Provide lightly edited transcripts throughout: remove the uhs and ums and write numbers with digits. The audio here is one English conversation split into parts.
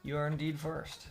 You are indeed first.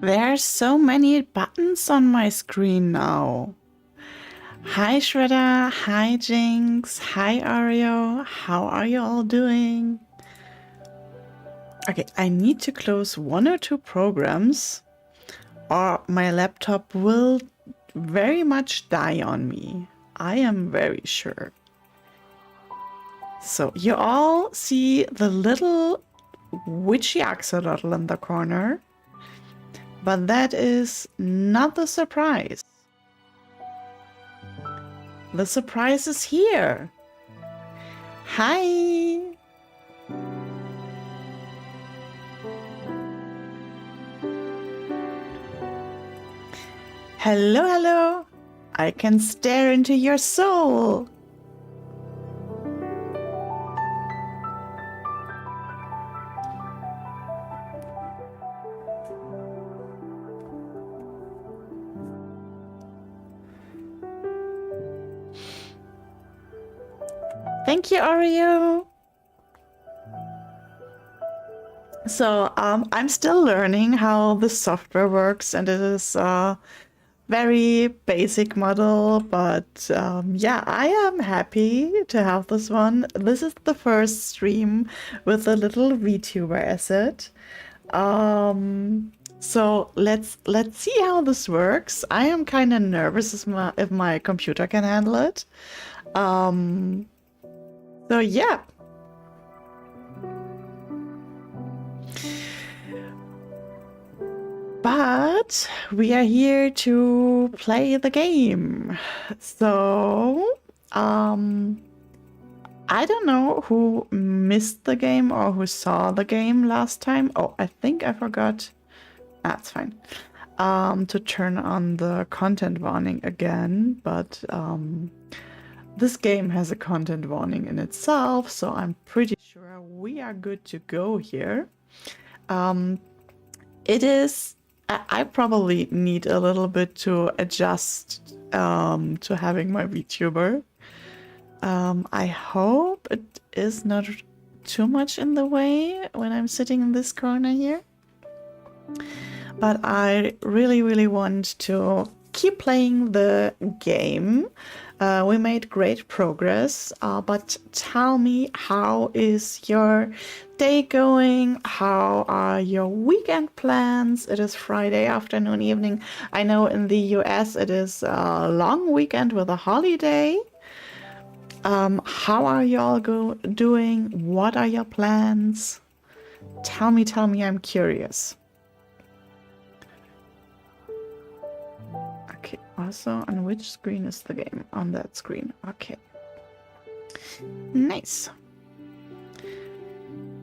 There are so many buttons on my screen now. Hi Shredder, hi Jinx, hi Ario, how are you all doing? Okay, I need to close 1 or 2 programs or my laptop will very much die on me. I am very sure. So you all see the little witchy axolotl in the corner. But that is not the surprise. The surprise is here. Hi. Hello, hello. I can stare into your soul. Thank you, Ario. So I'm still learning how the software works, and it is a very basic model, but yeah, I am happy to have this one. This is the first stream with a little VTuber asset. So let's see how this works. I am kind of nervous if my computer can handle it. So yeah. But we are here to play the game. So, I don't know who missed the game or who saw the game last time. Oh, I think I forgot. That's fine. To turn on the content warning again, but this game has a content warning in itself, so I'm pretty sure we are good to go here. It is I probably need a little bit to adjust to having my VTuber. I hope it is not too much in the way when I'm sitting in this corner here. But I really, really want to keep playing the game. We made great progress, but tell me, how is your day going? How are your weekend plans? It is Friday afternoon, evening. I know in the US it is a long weekend with a holiday. How are y'all doing? What are your plans? Tell me, I'm curious. Okay, also, on which screen is the game? On that screen. Okay. Nice.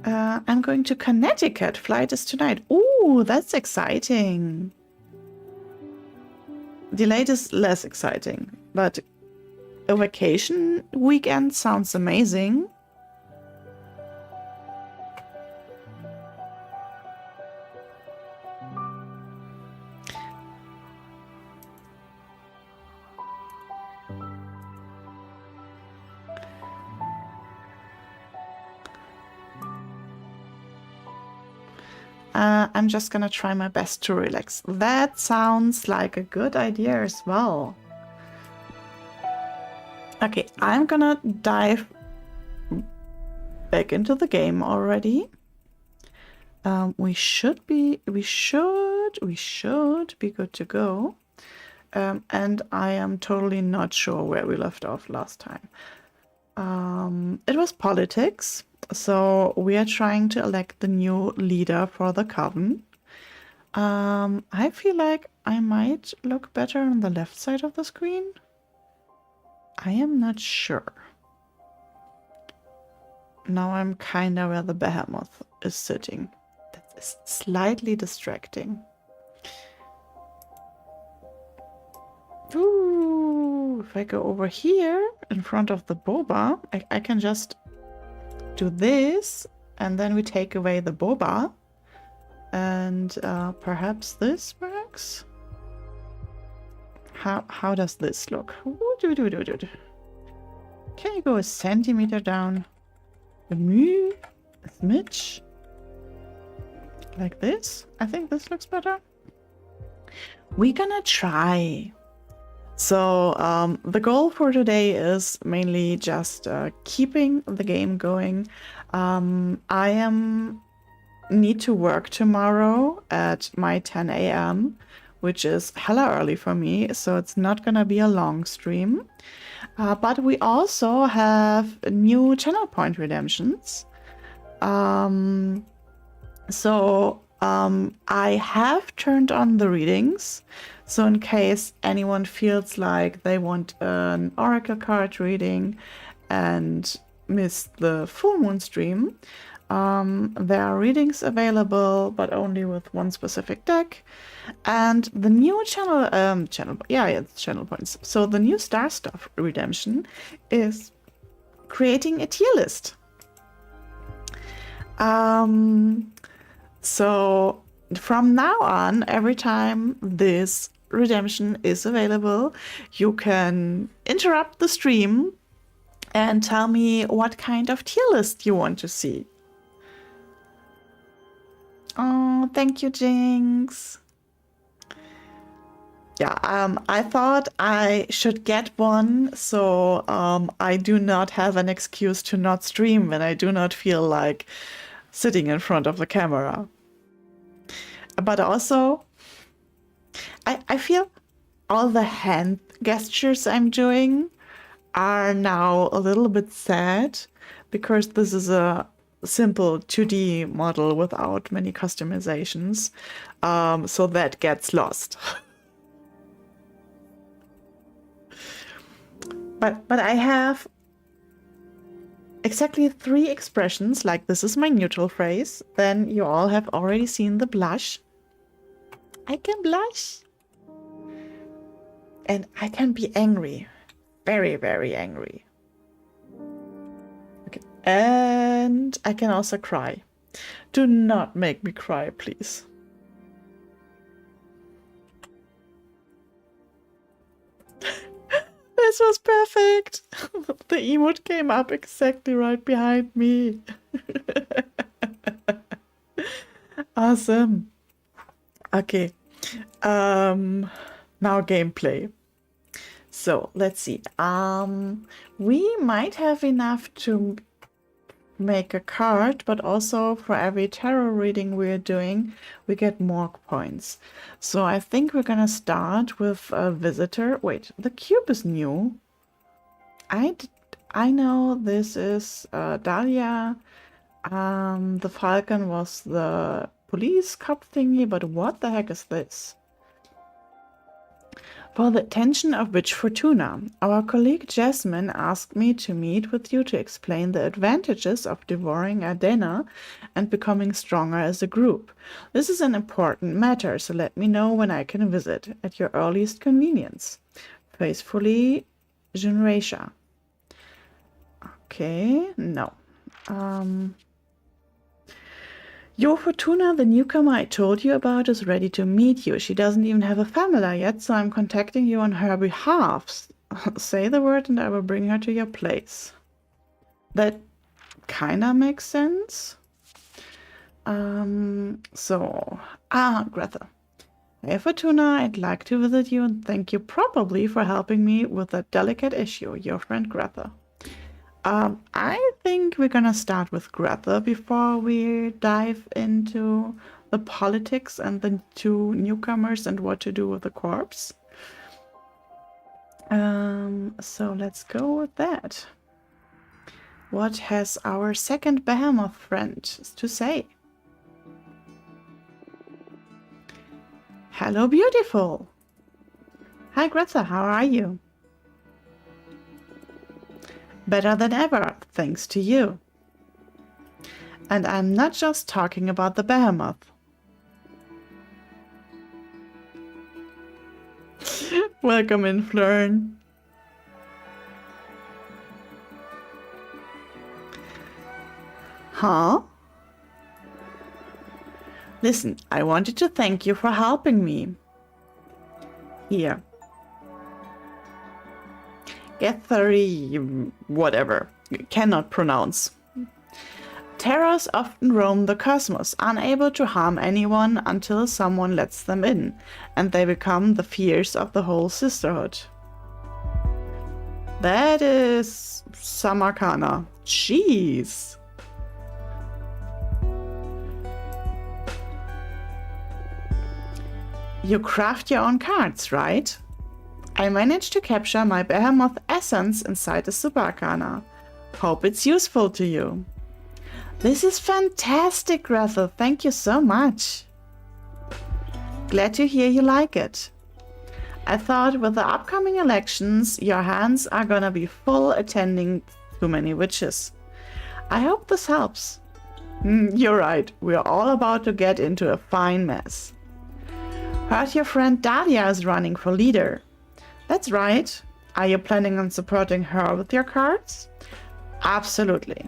I'm going to Connecticut. Flight is tonight. Ooh, that's exciting. Delayed is less exciting, but a vacation weekend sounds amazing. I'm just gonna try my best to relax. That sounds like a good idea as well. Okay, I'm gonna dive back into the game already. We should be good to go. And I am totally not sure where we left off last time. It was politics. So we are trying to elect the new leader for the coven. I feel like I might look better on the left side of the screen. I am not sure. Now I'm kinda where the behemoth is sitting. That is slightly distracting. Ooh, if I go over here in front of the boba, I can just do this, and then we take away the boba, and perhaps this works. How does this look? Can you go a centimeter down? A smidge? Like this? I think this looks better. We're gonna try. So the goal for today is mainly just keeping the game going. I need to work tomorrow at my 10 a.m., which is hella early for me, so it's not gonna be a long stream. But we also have new channel point redemptions. I have turned on the readings. So in case anyone feels like they want an oracle card reading and missed the full moon stream, there are readings available, but only with one specific deck. And the new channel points. So the new Star Stuff redemption is creating a tier list. So from now on, every time this redemption is available, you can interrupt the stream and tell me what kind of tier list you want to see. Oh, thank you, Jinx. Yeah, I thought I should get one, so I do not have an excuse to not stream when I do not feel like sitting in front of the camera. But also, I feel all the hand gestures I'm doing are now a little bit sad, because this is a simple 2D model without many customizations, so that gets lost. But I have exactly 3 expressions, like this is my neutral phrase. Then you all have already seen the blush. I can blush. And I can be angry. Very, very angry. Okay. And I can also cry. Do not make me cry, please. This was perfect. The emote came up exactly right behind me. Awesome. Okay. Now gameplay. So let's see. We might have enough to make a card, but also for every tarot reading we're doing, we get more points. So I think we're gonna start with a visitor. Wait, the cube is new. I know this is Dahlia. The falcon was the police cop thingy, but what the heck is this? For the attention of Witch Fortuna, our colleague Jasmine asked me to meet with you to explain the advantages of devouring Adena and becoming stronger as a group. This is an important matter, so let me know when I can visit, at your earliest convenience. Faithfully, Junreisha. Okay, no. Your Fortuna, the newcomer I told you about, is ready to meet you. She doesn't even have a family yet, so I'm contacting you on her behalf. Say the word and I will bring her to your place. That kinda makes sense. Greta. Hey Fortuna, I'd like to visit you and thank you probably for helping me with that delicate issue. Your friend Greta. I think we're gonna start with Greta before we dive into the politics and the two newcomers and what to do with the corpse. So let's go with that. What has our second behemoth friend to say? Hello, beautiful. Hi, Greta, how are you? Better than ever, thanks to you. And I'm not just talking about the behemoth. Welcome in, Flern. Huh? Listen, I wanted to thank you for helping me. Here. Etheri, whatever, cannot pronounce. Terrors often roam the cosmos, unable to harm anyone until someone lets them in, and they become the fears of the whole Sisterhood. That is some arcana. Jeez. You craft your own cards, right? I managed to capture my behemoth essence inside the super arcana. Hope it's useful to you. This is fantastic, Grethel. Thank you so much. Glad to hear you like it. I thought with the upcoming elections, your hands are gonna be full attending too many witches. I hope this helps. You're right. We're all about to get into a fine mess. Heard your friend Dahlia is running for leader. That's right. Are you planning on supporting her with your cards? Absolutely.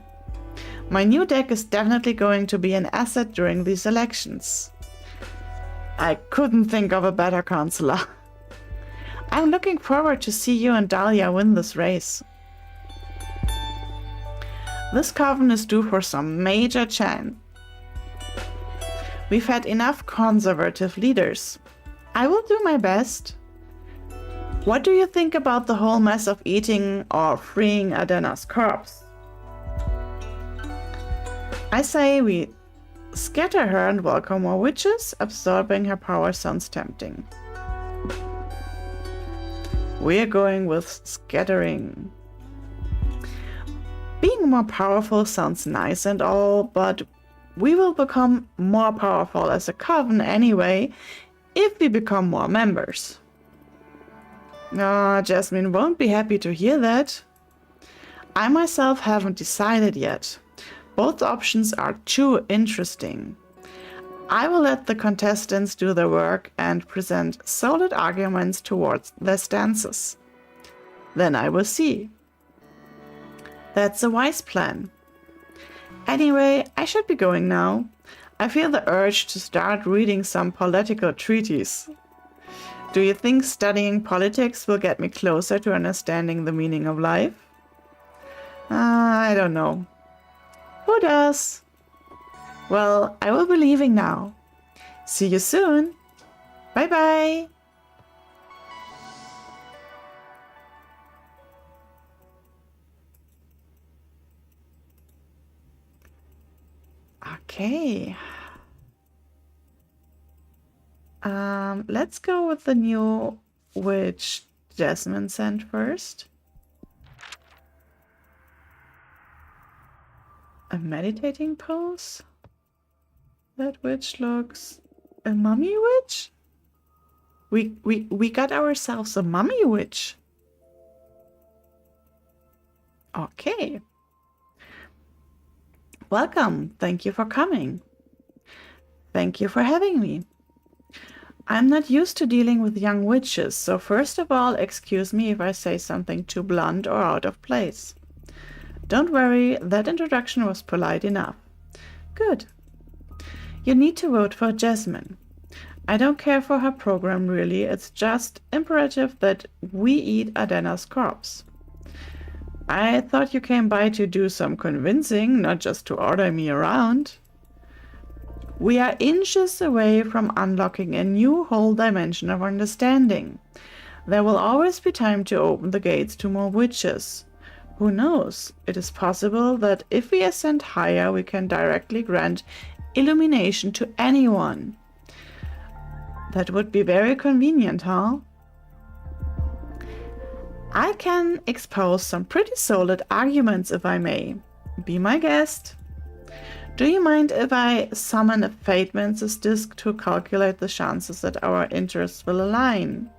My new deck is definitely going to be an asset during these elections. I couldn't think of a better counselor. I'm looking forward to see you and Dahlia win this race. This coven is due for some major change. We've had enough conservative leaders. I will do my best. What do you think about the whole mess of eating or freeing Adena's corpse? I say we scatter her and welcome more witches. Absorbing her power sounds tempting. We're going with scattering. Being more powerful sounds nice and all, but we will become more powerful as a coven anyway if we become more members. Jasmine won't be happy to hear that. I myself haven't decided yet. Both options are too interesting. I will let the contestants do their work and present solid arguments towards their stances. Then I will see. That's a wise plan. Anyway, I should be going now. I feel the urge to start reading some political treaties. Do you think studying politics will get me closer to understanding the meaning of life? I don't know. Who does? Well, I will be leaving now. See you soon. Bye bye. Okay. Let's go with the new witch Jasmine sent first. A meditating pose? That witch looks... a mummy witch? We got ourselves a mummy witch. Okay. Welcome. Thank you for coming. Thank you for having me. I'm not used to dealing with young witches, so first of all, excuse me if I say something too blunt or out of place. Don't worry, that introduction was polite enough. Good. You need to vote for Jasmine. I don't care for her program really, it's just imperative that we eat Adena's corpse. I thought you came by to do some convincing, not just to order me around. We are inches away from unlocking a new whole dimension of understanding. There will always be time to open the gates to more witches. Who knows? It is possible that if we ascend higher, we can directly grant illumination to anyone. That would be very convenient, huh? I can expose some pretty solid arguments if I may. Be my guest. Do you mind if I summon a Fate Mance's disc to calculate the chances that our interests will align?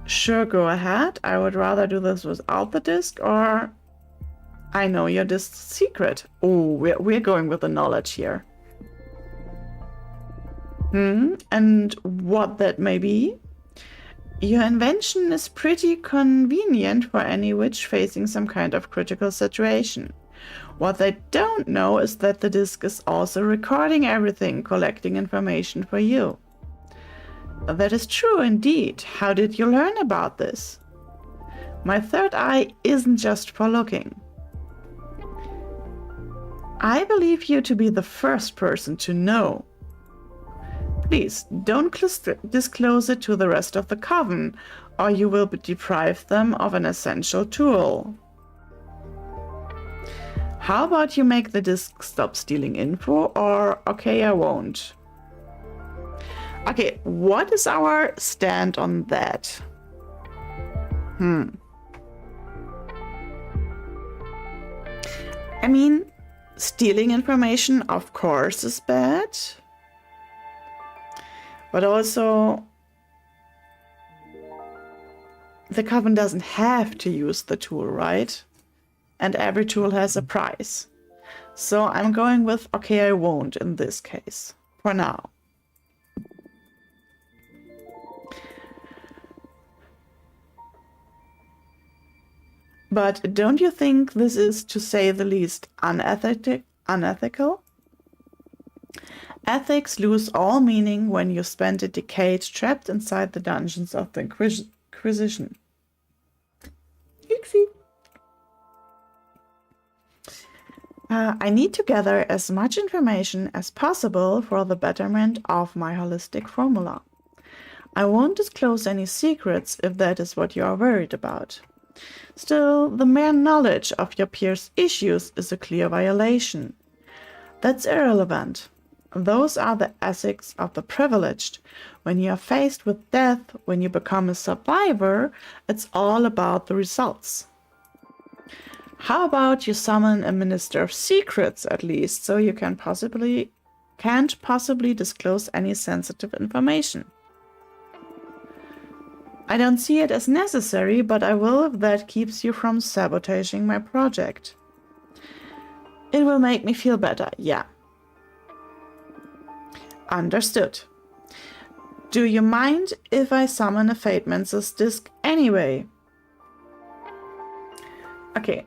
Sure, go ahead. I would rather do this without the disc, or... I know your disc's secret. Oh, we're going with the knowledge here. And what that may be? Your invention is pretty convenient for any witch facing some kind of critical situation. What they don't know is that the disc is also recording everything, collecting information for you. That is true indeed. How did you learn about this? My third eye isn't just for looking. I believe you to be the first person to know. Please, don't disclose it to the rest of the coven, or you will deprive them of an essential tool. How about you make the disc stop stealing info, or okay, I won't. Okay, what is our stand on that? I mean, stealing information, of course, is bad. But also, the coven doesn't have to use the tool, right? And every tool has a price. So I'm going with, okay, I won't in this case, for now. But don't you think this is, to say the least, unethical? Ethics lose all meaning when you spend a decade trapped inside the dungeons of the Inquisition. Oopsie. I need to gather as much information as possible for the betterment of my holistic formula. I won't disclose any secrets if that is what you are worried about. Still, the mere knowledge of your peers' issues is a clear violation. That's irrelevant. Those are the ethics of the privileged. When you are faced with death, when you become a survivor, it's all about the results. How about you summon a Minister of Secrets at least, so you can't possibly disclose any sensitive information? I don't see it as necessary, but I will if that keeps you from sabotaging my project. It will make me feel better, yeah. Understood. Do you mind if I summon a Fate Mance's disc anyway? Okay.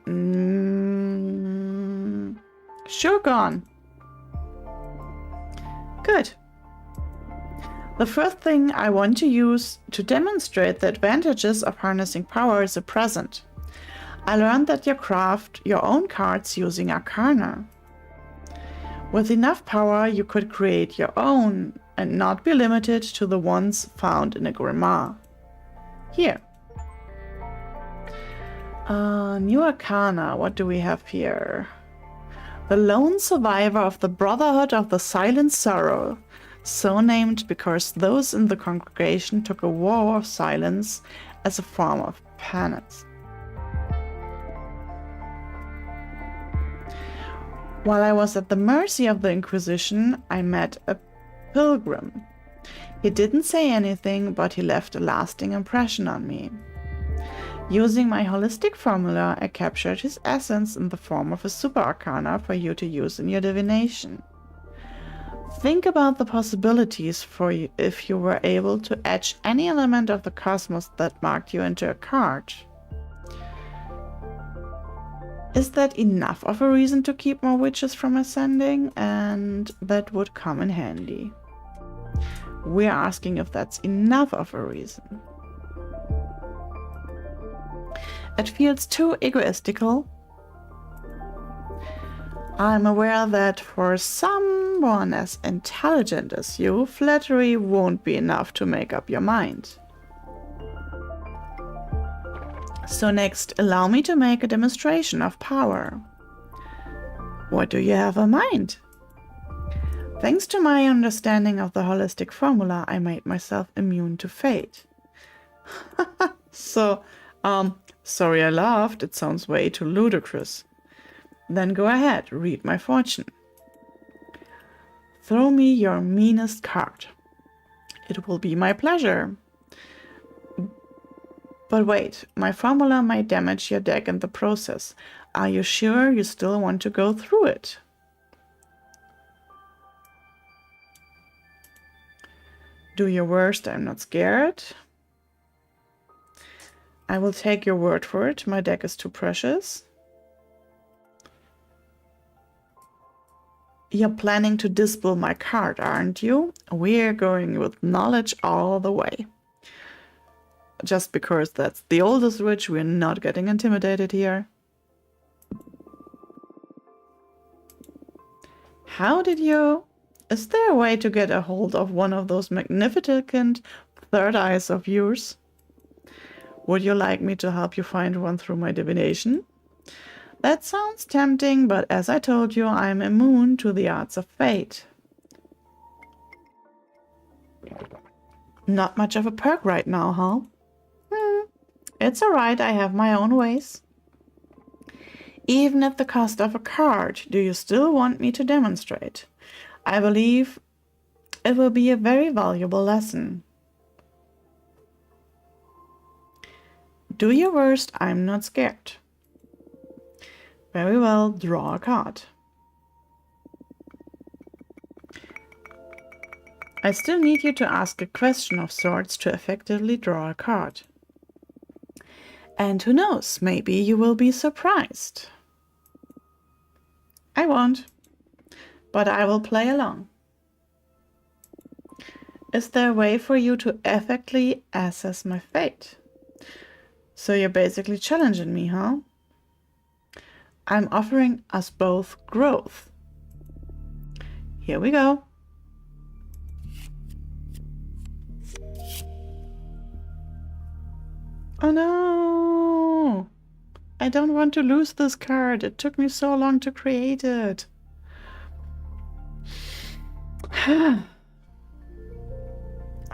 Sure, gone. Good. The first thing I want to use to demonstrate the advantages of harnessing power is a present. I learned that you craft your own cards using Arcana. With enough power, you could create your own and not be limited to the ones found in a grimoire. Here. New Arcana, what do we have here? The lone survivor of the Brotherhood of the Silent Sorrow, so named because those in the congregation took a vow of silence as a form of penance. While I was at the mercy of the Inquisition, I met a pilgrim. He didn't say anything, but he left a lasting impression on me. Using my holistic formula, I captured his essence in the form of a super arcana for you to use in your divination. Think about the possibilities for you if you were able to etch any element of the cosmos that marked you into a card. Is that enough of a reason to keep more witches from ascending? And that would come in handy. We're asking if that's enough of a reason. It feels too egoistical. I'm aware that for someone as intelligent as you, flattery won't be enough to make up your mind. So next, allow me to make a demonstration of power. What do you have in mind? Thanks to my understanding of the holistic formula, I made myself immune to fate. Sorry I laughed, it sounds way too ludicrous. Then go ahead, read my fortune. Throw me your meanest card. It will be my pleasure. But wait, my formula might damage your deck in the process. Are you sure you still want to go through it? Do your worst, I'm not scared. I will take your word for it, my deck is too precious. You're planning to dispel my card, aren't you? We're going with knowledge all the way. Just because that's the oldest witch, we're not getting intimidated here. How did you... Is there a way to get a hold of one of those magnificent third eyes of yours? Would you like me to help you find one through my divination? That sounds tempting, but as I told you, I'm immune to the arts of fate. Not much of a perk right now, huh? It's alright, I have my own ways. Even at the cost of a card, do you still want me to demonstrate? I believe it will be a very valuable lesson. Do your worst, I'm not scared. Very well, draw a card. I still need you to ask a question of sorts to effectively draw a card. And who knows, maybe you will be surprised. I won't, but I will play along. Is there a way for you to effectively assess my fate? So you're basically challenging me, huh? I'm offering us both growth. Here we go. Oh no! I don't want to lose this card. It took me so long to create it.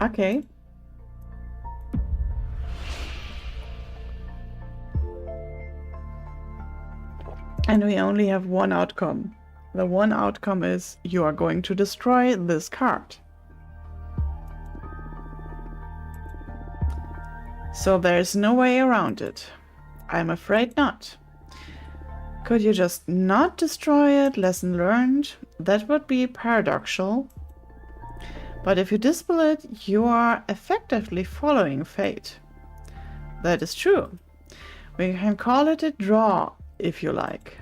Okay. And we only have one outcome. The one outcome is you are going to destroy this card. So there's no way around it. I'm afraid not. Could you just not destroy it? Lesson learned. That would be paradoxical. But if you dispel it, you are effectively following fate. That is true. We can call it a draw, if you like.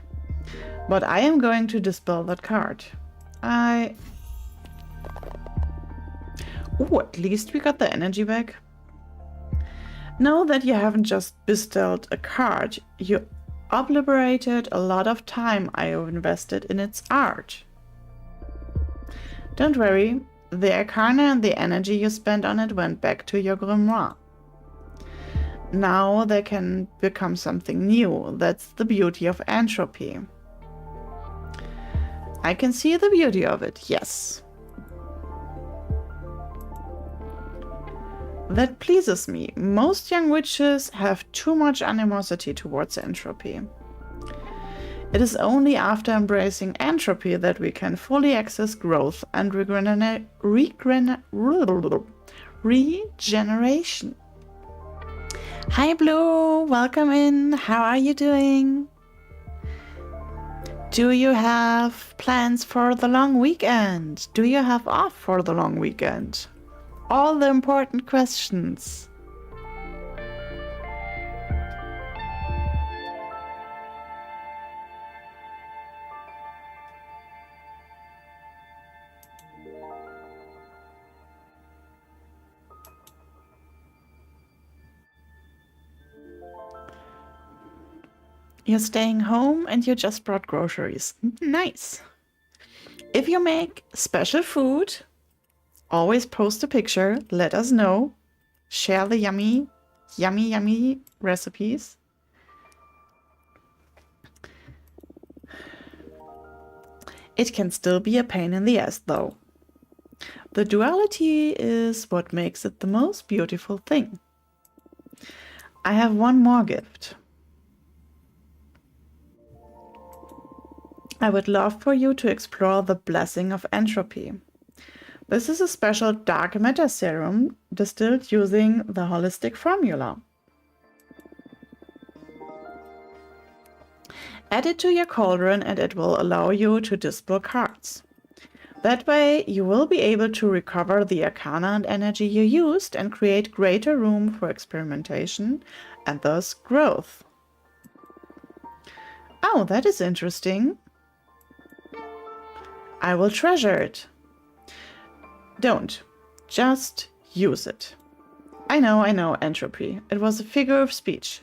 But I am going to dispel that card. Oh, at least we got the energy back. Know that you haven't just bestowed a card, you obliterated a lot of time I have invested in its art. Don't worry, the arcana and the energy you spent on it went back to your grimoire. Now they can become something new. That's the beauty of entropy. I can see the beauty of it, yes. That pleases me. Most young witches have too much animosity towards entropy. It is only after embracing entropy that we can fully access growth and regeneration. Hi Blue, welcome in. How are you doing? Do you have plans for the long weekend? Do you have off for the long weekend? All the important questions. You're staying home and you just brought groceries. Nice. If you make special food, always post a picture, let us know. Share the yummy recipes. It can still be a pain in the ass though. The duality is what makes it the most beautiful thing. I have one more gift. I would love for you to explore the blessing of entropy. This is a special dark matter serum distilled using the holistic formula. Add it to your cauldron and it will allow you to dispel cards. That way you will be able to recover the arcana and energy you used and create greater room for experimentation and thus growth. Oh, that is interesting. I will treasure it. Don't. Just use it. I know, entropy. It was a figure of speech.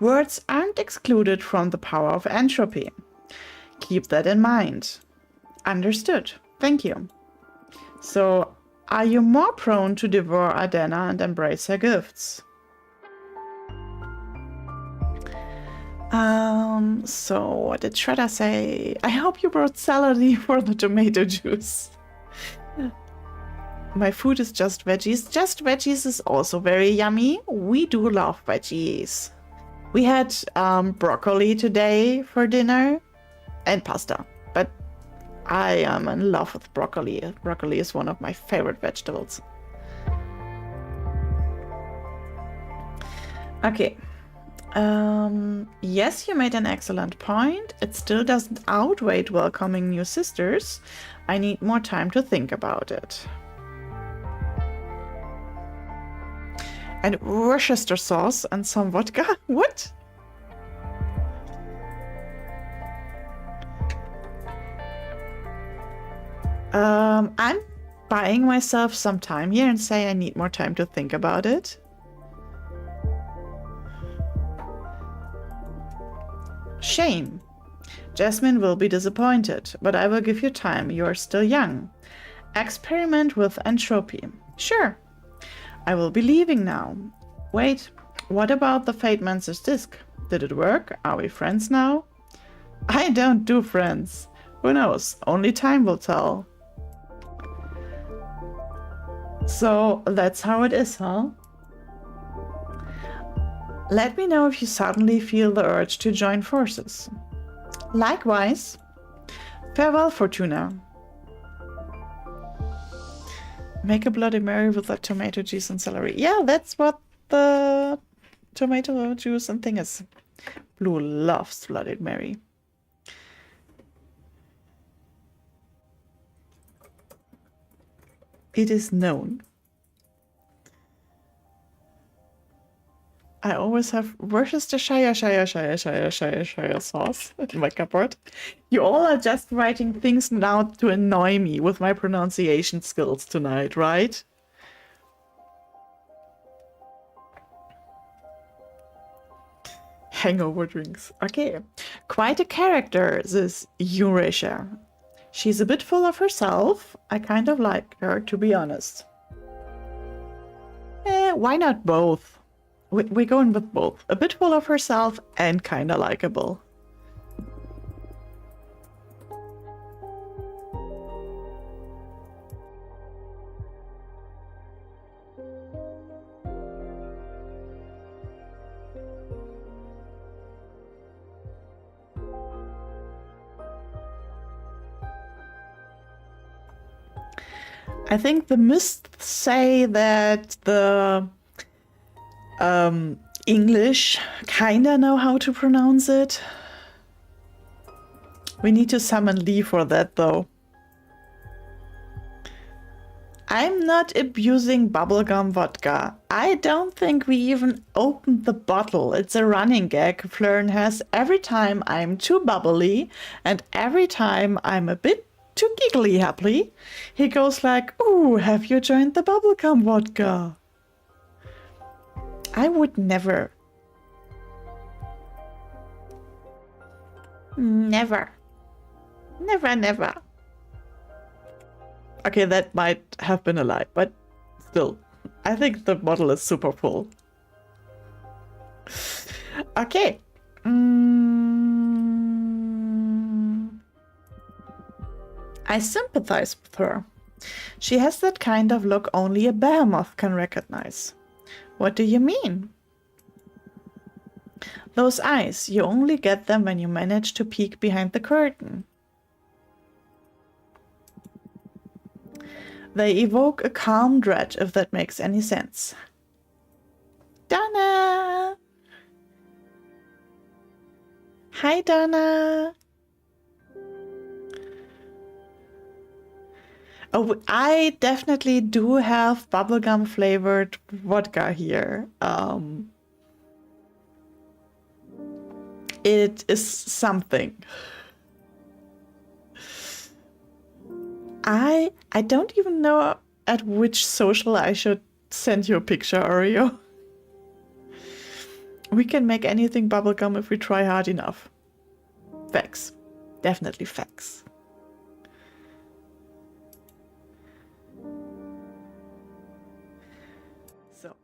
Words aren't excluded from the power of entropy. Keep that in mind. Understood. Thank you. So, are you more prone to devour Adena and embrace her gifts? So what did Shredder say? I hope you brought salad for the tomato juice. My food is just veggies. Just veggies is also very yummy. We do love veggies. We had broccoli today for dinner and pasta, but I am in love with broccoli. Broccoli is one of my favorite vegetables. Okay. Yes, you made an excellent point. It still doesn't outweigh welcoming new sisters. I need more time to think about it. And Worcester sauce and some vodka? What? I'm buying myself some time here and say I need more time to think about it. Shame. Jasmine will be disappointed, but I will give you time. You are still young. Experiment with entropy. Sure. I will be leaving now. Wait, what about the Fate Mancer's disc? Did it work? Are we friends now? I don't do friends. Who knows? Only time will tell. So that's how it is, huh? Let me know if you suddenly feel the urge to join forces. Likewise. Farewell, Fortuna. Make a Bloody Mary with that tomato juice and celery. Yeah, that's what the tomato juice and thing is. Blue loves Bloody Mary. It is known. I always have, where's the Shire sauce in my cupboard? You all are just writing things now to annoy me with my pronunciation skills tonight, right? Hangover drinks. Okay. Quite a character, this Eurasia. She's a bit full of herself. I kind of like her, to be honest. Why not both? We're going with both. A bit full of herself and kind of likable. I think the myths say that the English kinda know how to pronounce it. We need to summon Lee for that, though. I'm not abusing bubblegum vodka. I don't think we even opened the bottle. It's a running gag Flern has every time I'm too bubbly and every time I'm a bit too giggly happy. He goes like, "Ooh, have you joined the bubblegum vodka?" I would never. Never. Never, never. Okay, that might have been a lie, but still. I think the bottle is super full. Okay. I sympathize with her. She has that kind of look only a behemoth can recognize. What do you mean? Those eyes, you only get them when you manage to peek behind the curtain. They evoke a calm dread, if that makes any sense. Donna! Hi, Donna! Oh, I definitely do have bubblegum flavored vodka here. It is something. I don't even know at which social I should send you a picture, Oreo. We can make anything bubblegum if we try hard enough. Facts. Definitely facts. So,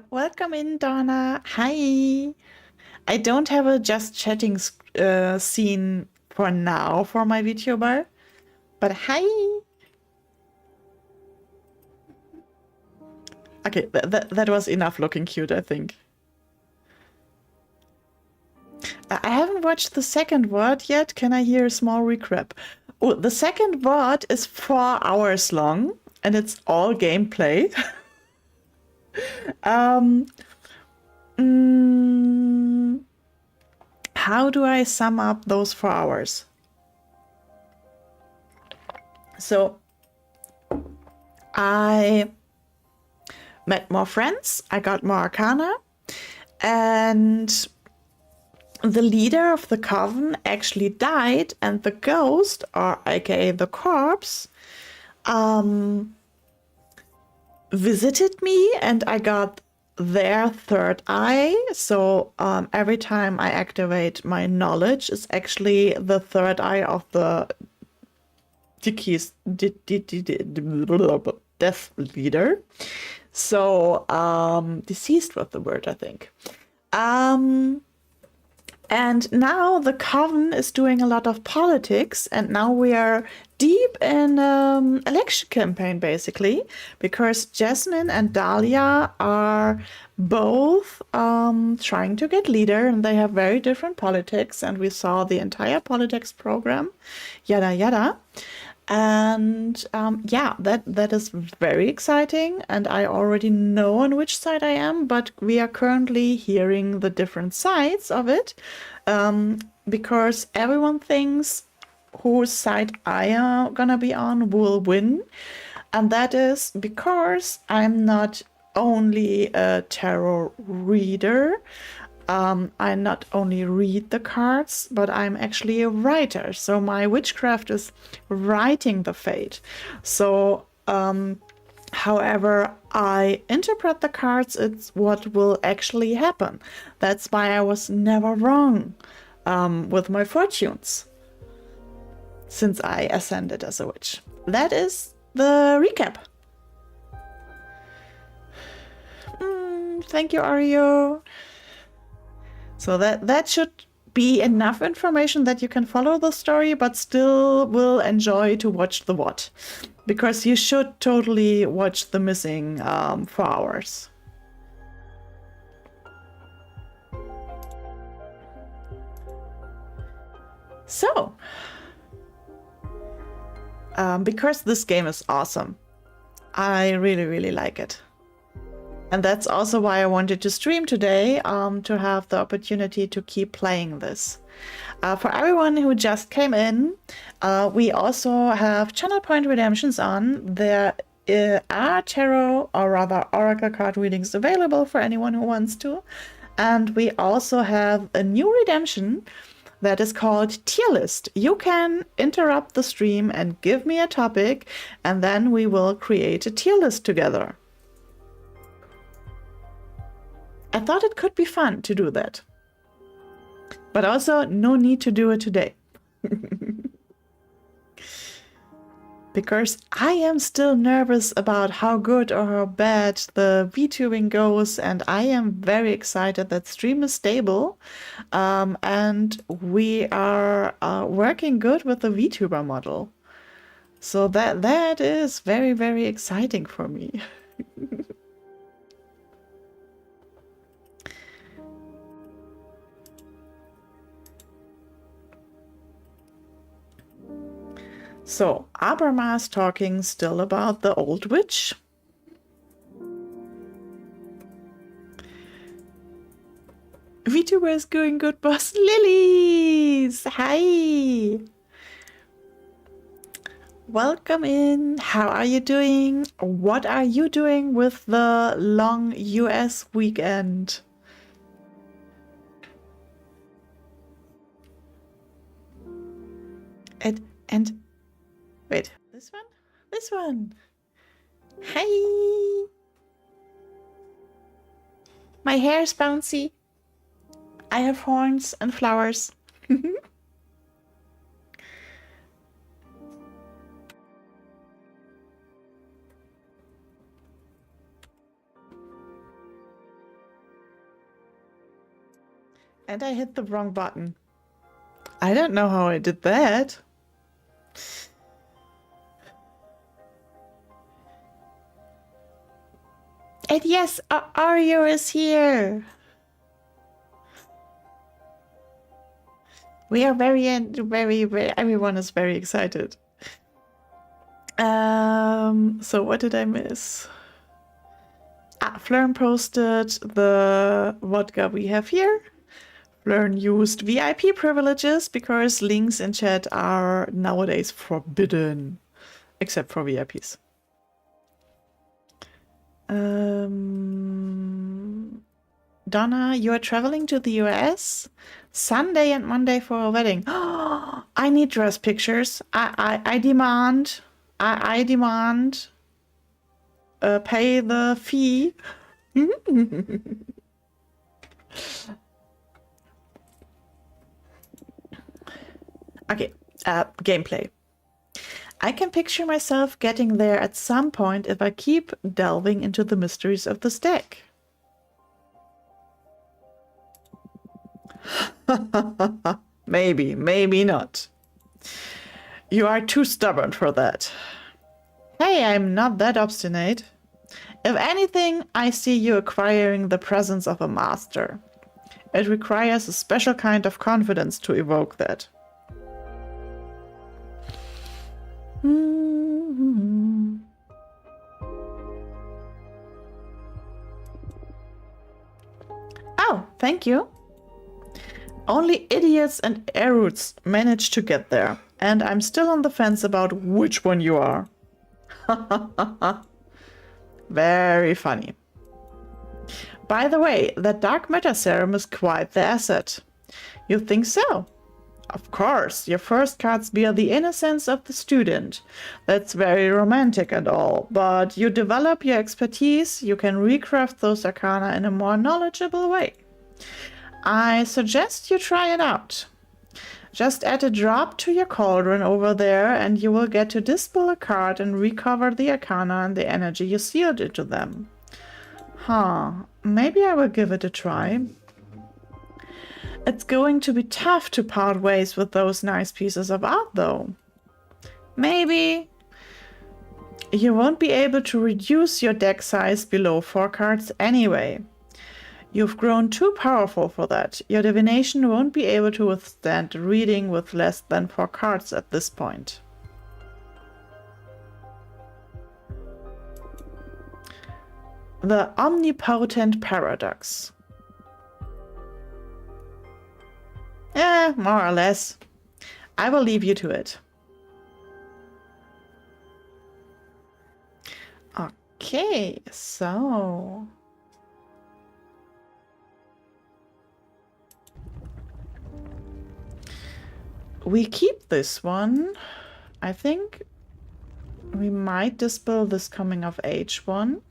welcome in, Donna. Hi. I don't have a just chatting scene for now for my video bar, but hi. Okay, that was enough looking cute, I think. I haven't watched the second VOD yet. Can I hear a small recap? Oh, the second VOD is 4 hours long, and it's all gameplay. How do I sum up those 4 hours? So, I met more friends, I got more arcana, and the leader of the coven actually died, and the ghost, or aka the corpse, visited me, and I got their third eye. So every time I activate my knowledge, is actually the third eye of the death leader. So deceased was the word, I think. And now the coven is doing a lot of politics, and now we are deep in election campaign, basically, because Jasmine and Dahlia are both trying to get leader, and they have very different politics, and we saw the entire politics program, yada yada. And yeah, that is very exciting, and I already know on which side I am, but we are currently hearing the different sides of it, because everyone thinks whose side I am gonna be on will win, and that is because I'm not only a tarot reader. I not only read the cards, but I'm actually a writer. So my witchcraft is writing the fate. So however I interpret the cards, it's what will actually happen. That's why I was never wrong with my fortunes since I ascended as a witch. That is the recap. Thank you, Ario. So that should be enough information that you can follow the story, but still will enjoy to watch the what. Because you should totally watch the missing 4 hours. So, because this game is awesome, I really, really like it. And that's also why I wanted to stream today, to have the opportunity to keep playing this. For everyone who just came in, we also have channel point redemptions on. There are tarot, or rather oracle card readings available for anyone who wants to. And we also have a new redemption that is called Tier List. You can interrupt the stream and give me a topic, and then we will create a tier list together. I thought it could be fun to do that. But also, no need to do it today. Because I am still nervous about how good or how bad the VTubing goes, and I am very excited that stream is stable, and we are working good with the VTuber model. So that is very, very exciting for me. So, Abrama is talking still about the old witch. VTuber is going good, boss. Lilies! Hi! Welcome in. How are you doing? What are you doing with the long US weekend? And wait, this one? This one. Hi! My hair is bouncy. I have horns and flowers. And I hit the wrong button. I don't know how I did that. And yes, Ario is here. We are very, everyone is very excited. So what did I miss? Flern posted the vodka we have here. Flern used VIP privileges because links in chat are nowadays forbidden, except for VIPs. Donna, you are traveling to the US Sunday and Monday for a wedding. I need dress pictures. I demand. I demand. Pay the fee. Okay, gameplay. I can picture myself getting there at some point if I keep delving into the mysteries of this deck. Maybe, maybe not. You are too stubborn for that. Hey, I'm not that obstinate. If anything, I see you acquiring the presence of a master. It requires a special kind of confidence to evoke that. Oh, thank you. Only idiots and eruds manage to get there, and I'm still on the fence about which one you are. Very funny. By the way, that dark matter serum is quite the asset. You think so? Of course, your first cards bear the innocence of the student. That's very romantic and all, but you develop your expertise, you can recraft those arcana in a more knowledgeable way. I suggest you try it out. Just add a drop to your cauldron over there and you will get to dispel a card and recover the arcana and the energy you sealed into them. Maybe I will give it a try. It's going to be tough to part ways with those nice pieces of art, though. Maybe you won't be able to reduce your deck size below 4 cards anyway. You've grown too powerful for that. Your divination won't be able to withstand reading with less than 4 cards at this point. The Omnipotent Paradox. More or less. I will leave you to it. Okay, so... we keep this one. I think we might dispel this coming of age one.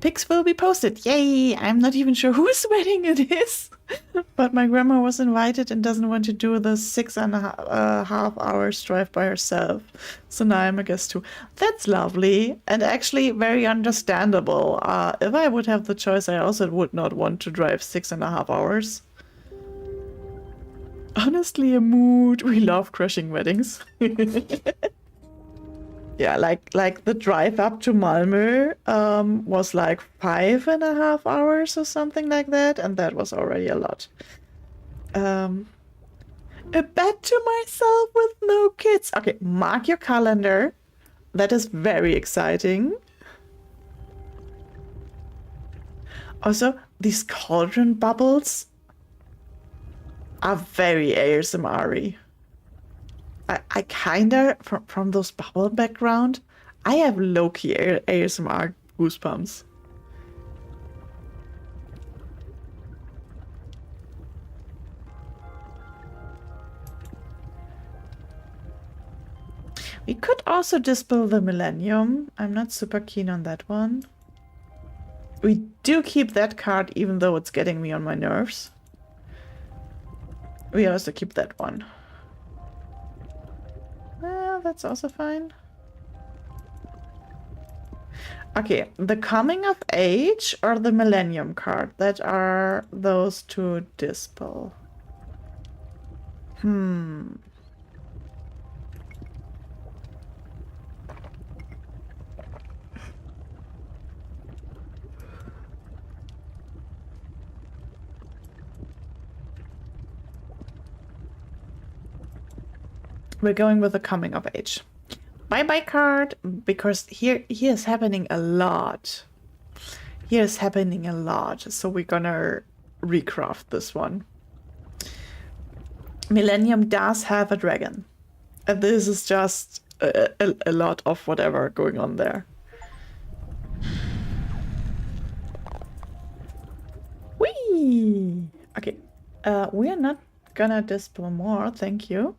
Pics will be posted. Yay! I'm not even sure whose wedding it is. But my grandma was invited and doesn't want to do the 6.5 hours drive by herself. So now I'm a guest too. That's lovely and actually very understandable. If I would have the choice, I also would not want to drive 6.5 hours. Honestly, a mood. We love crashing weddings. Yeah, like the drive up to Malmö was like 5.5 hours or something like that, and that was already a lot. A bed to myself with no kids. Okay, mark your calendar. That is very exciting. Also, these cauldron bubbles are very ASMR-y. I kinda, from those bubble background, I have low-key ASMR goosebumps. We could also dispel the Millennium. I'm not super keen on that one. We do keep that card even though it's getting me on my nerves. We also keep that one. Well, that's also fine. Okay, the Coming of Age or the Millennium card? That are those two dispel. We're going with the Coming of Age. Bye-bye card, because here is happening a lot. Here is happening a lot, so we're gonna recraft this one. Millennium does have a dragon. And this is just a lot of whatever going on there. Whee! Okay, we are not gonna dispel more, thank you.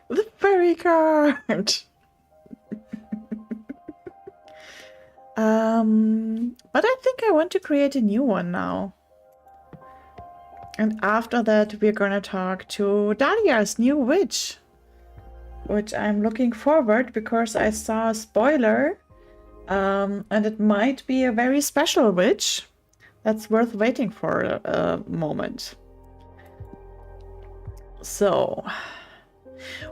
The fairy card! But I think I want to create a new one now. And after that, we're gonna talk to Dahlia's new witch. Which I'm looking forward because I saw a spoiler. And it might be a very special witch. That's worth waiting for a moment. So...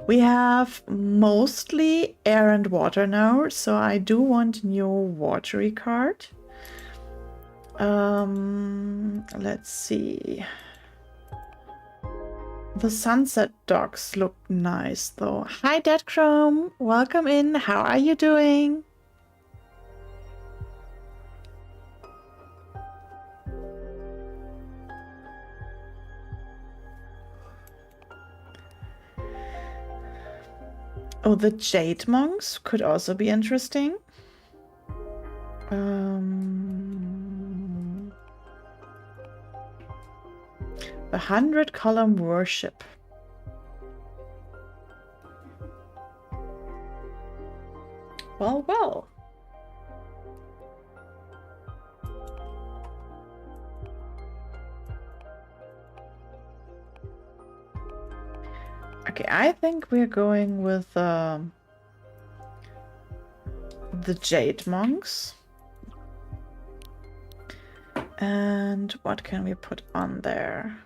we have mostly air and water now, so I do want a new watery card. Let's see. The sunset dogs look nice though. Hi Dead Chrome, welcome in. How are you doing? Oh, the Jade Monks could also be interesting. 100-column worship. Well, well. Okay, I think we're going with the Jade Monks. And what can we put on there?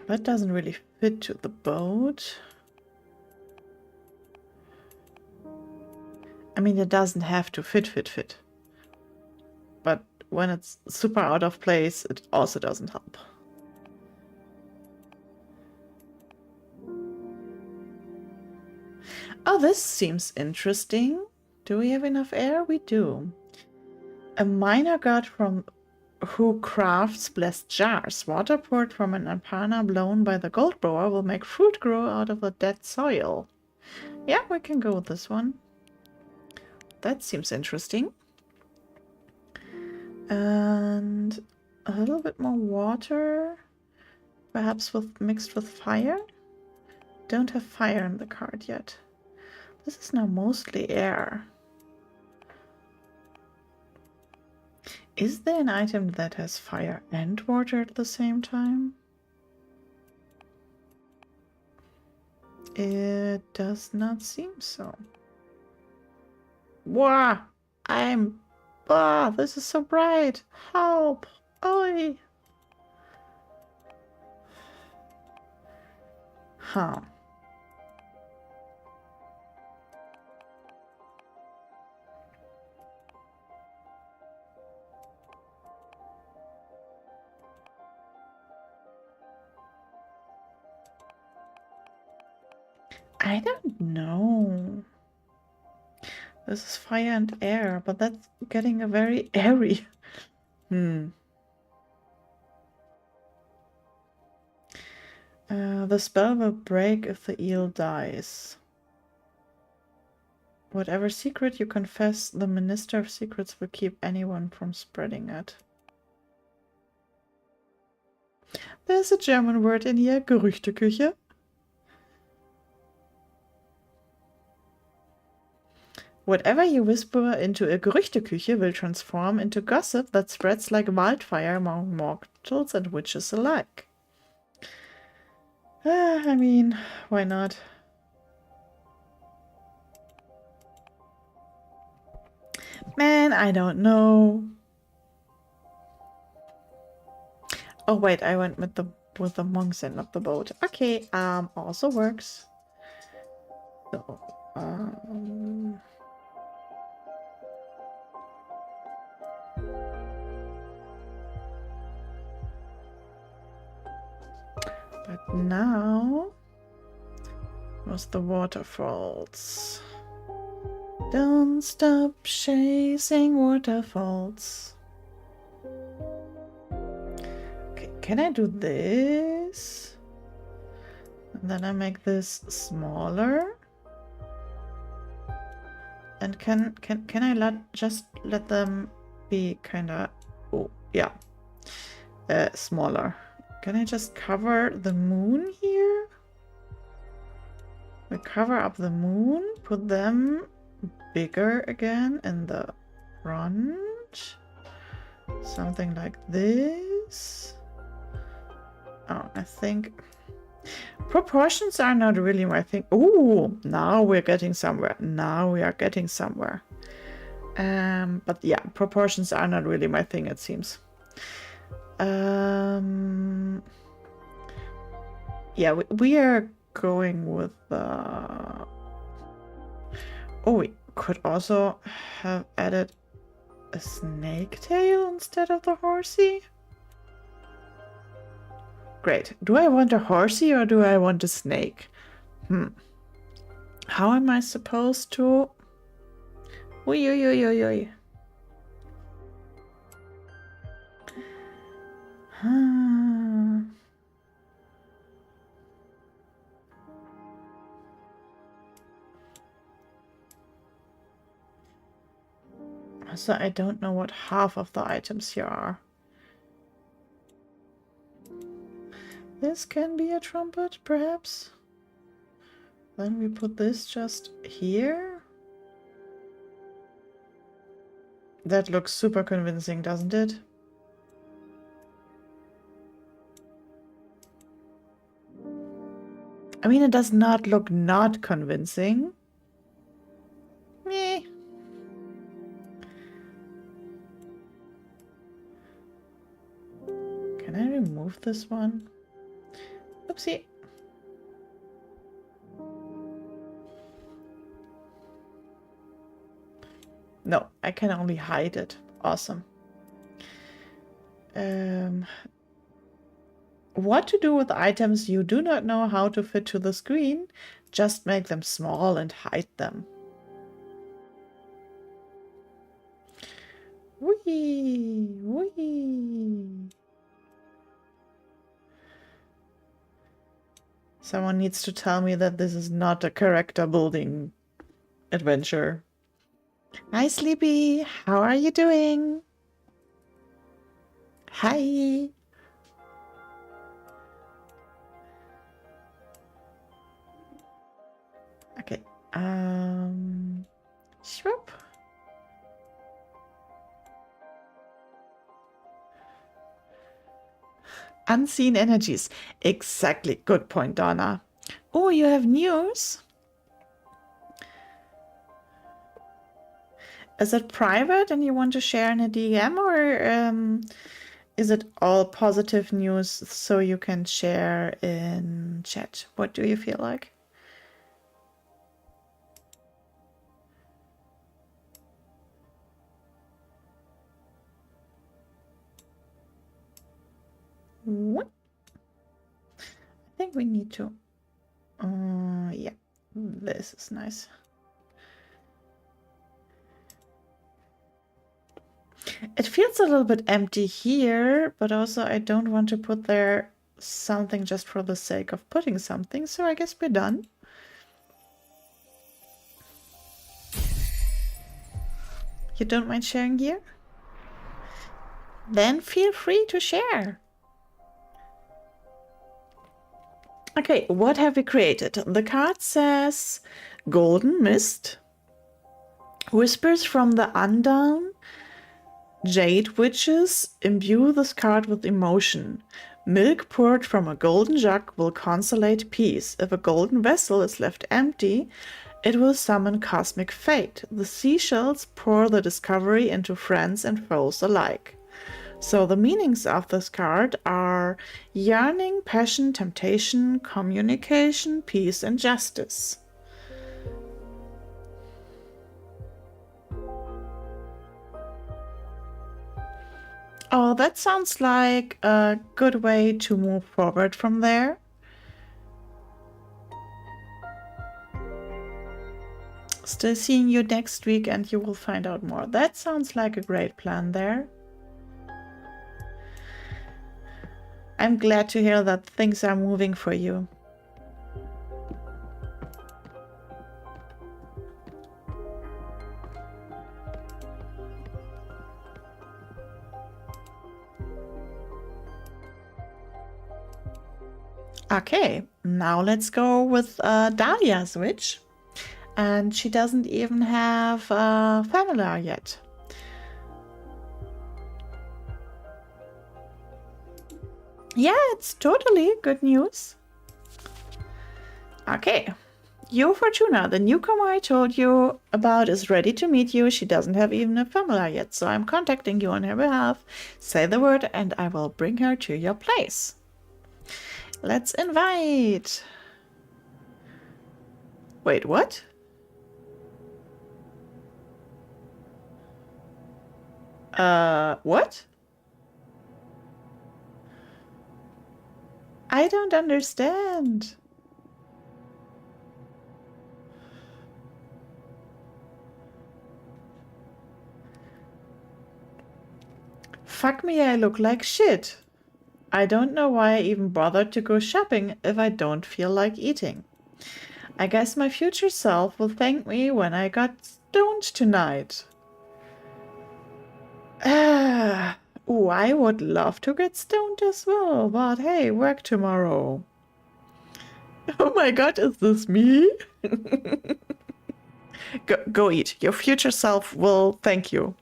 That doesn't really fit to the boat. I mean, it doesn't have to fit. But when it's super out of place, it also doesn't help. Oh, this seems interesting. Do we have enough air? We do. A minor god from who crafts blessed jars. Water poured from an apana blown by the gold blower will make fruit grow out of the dead soil. Yeah, we can go with this one. That seems interesting. And a little bit more water, perhaps mixed with fire. Don't have fire in the card yet. This is now mostly air. Is there an item that has fire and water at the same time? It does not seem so. Wow! This is so bright! Help! Oi! Huh. I don't know. This is fire and air, but that's getting a very airy. The spell will break if the eel dies. Whatever secret you confess, the Minister of Secrets will keep anyone from spreading it. There's a German word in here, Gerüchteküche. Whatever you whisper into a Gerüchteküche will transform into gossip that spreads like wildfire among mortals and witches alike. I mean, why not? Man, I don't know. Oh wait, I went with the monks and not the boat. Okay, also works. So, but now was the waterfalls. Don't stop chasing waterfalls. Okay, can I do this? And then I make this smaller. And can I just let them be kinda, oh yeah, smaller. Can I just cover the moon here? We cover up the moon, put them bigger again in the front. Something like this. Oh, I think proportions are not really my thing. Oh, now we're getting somewhere. Now we are getting somewhere. But yeah, proportions are not really my thing, it seems. Yeah, we are going with oh wait, Could also have added a snake tail instead of the horsey. Great. Do I want a horsey or do I want a snake? How am I supposed to... Oi, oi, oi, oi, oi. So I don't know what half of the items here are. This can be a trumpet, perhaps. Then we put this just here. That looks super convincing, doesn't it? I mean, it does not look not convincing. Meh. Can I remove this one? Oopsie. No, I can only hide it. Awesome. What to do with items you do not know how to fit to the screen? Just make them small and hide them. Whee! Whee! Someone needs to tell me that this is not a character building adventure. Hi, Sleepy. How are you doing? Hi. Okay. Swoop. Unseen energies. Exactly. Good point, Donna. Oh, you have news? Is it private and you want to share in a DM, or is it all positive news so you can share in chat? What do you feel like? What? I think we need to... yeah, this is nice. It feels a little bit empty here, but also I don't want to put there something just for the sake of putting something, so I guess we're done. You don't mind sharing here? Then feel free to share. Okay, what have we created? The card says Golden Mist, Whispers from the Undone, Jade Witches imbue this card with emotion. Milk poured from a golden jug will consolate peace. If a golden vessel is left empty, it will summon cosmic fate. The seashells pour the discovery into friends and foes alike. So the meanings of this card are yearning, passion, temptation, communication, peace, and justice. Oh, that sounds like a good way to move forward from there. Still seeing you next week and you will find out more. That sounds like a great plan there. I'm glad to hear that things are moving for you. Okay, now let's go with Dahlia's witch. And she doesn't even have a familiar yet. Yeah, it's totally good news. Okay, Yo Fortuna, the newcomer I told you about, is ready to meet you. She doesn't have even a familiar yet, so I'm contacting you on her behalf. Say the word and I will bring her to your place. Let's invite. Wait, what? What? I don't understand. Fuck me, I look like shit. I don't know why I even bothered to go shopping if I don't feel like eating. I guess my future self will thank me when I got stoned tonight. Ooh, I would love to get stoned as well, but hey, work tomorrow. Oh my god, is this me? Go eat. Your future self will thank you.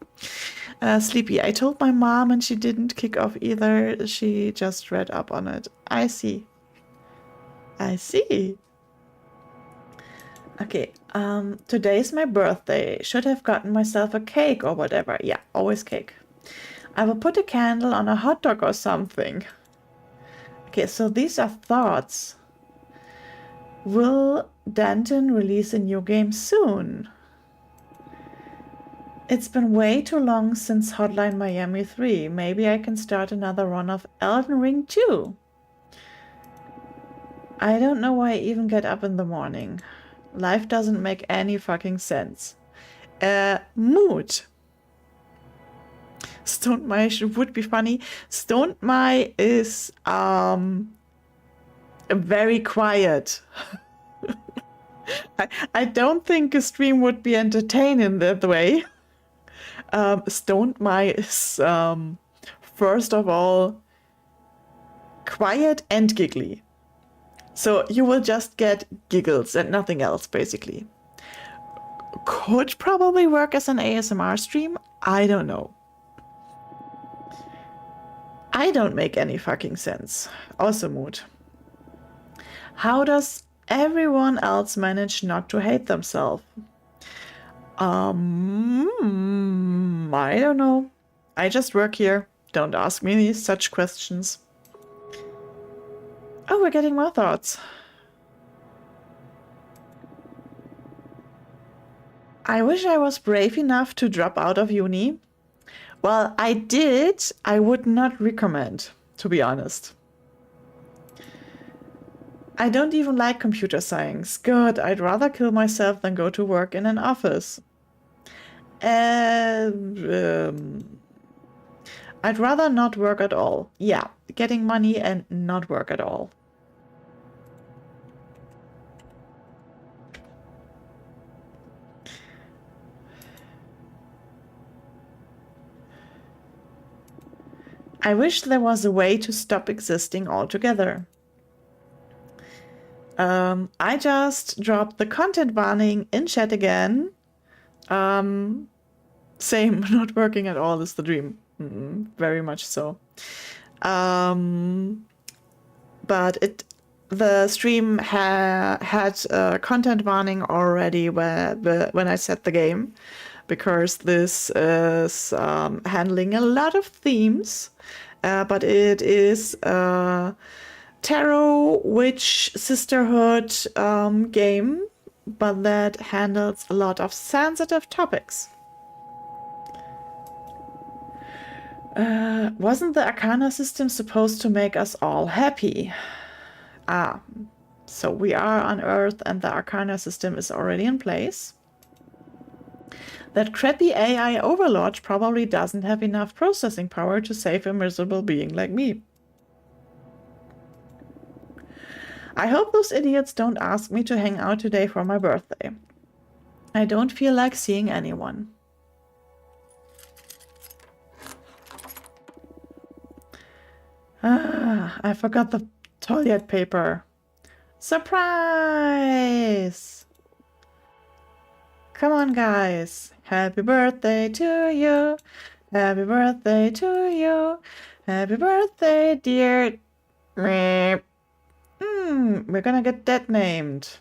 Sleepy, I told my mom and she didn't kick off either. She just read up on it. I see. I see. Okay, today's my birthday. Should have gotten myself a cake or whatever. Yeah, always cake. I will put a candle on a hot dog or something. Okay, so these are thoughts. Will Danton release a new game soon? It's been way too long since Hotline Miami 3. Maybe I can start another run of Elden Ring 2. I don't know why I even get up in the morning. Life doesn't make any fucking sense. Mood. Stoned Mai would be funny. Stoned Mai is very quiet. I don't think a stream would be entertaining that way. Stoned Mai is first of all quiet and giggly. So you will just get giggles and nothing else, basically. Could probably work as an ASMR stream. I don't know. I don't make any fucking sense. Also mood. How does everyone else manage not to hate themselves? I don't know. I just work here. Don't ask me such questions. Oh, we're getting more thoughts. I wish I was brave enough to drop out of uni. Well, I did. I would not recommend, to be honest. I don't even like computer science. Good, I'd rather kill myself than go to work in an office. I'd rather not work at all. Yeah, getting money and not work at all. I wish there was a way to stop existing altogether. I just dropped the content warning in chat again. Same, not working at all is the dream. Very much so. But the stream had a content warning already when I set the game, because this is handling a lot of themes, but it is a tarot witch sisterhood game, but that handles a lot of sensitive topics. Wasn't the Arcana system supposed to make us all happy? So we are on Earth and the Arcana system is already in place. That crappy AI overlord probably doesn't have enough processing power to save a miserable being like me. I hope those idiots don't ask me to hang out today for my birthday. I don't feel like seeing anyone. I forgot the toilet paper. Surprise! Come on, guys. Happy birthday to you. Happy birthday to you. Happy birthday, dear. We're gonna get that named.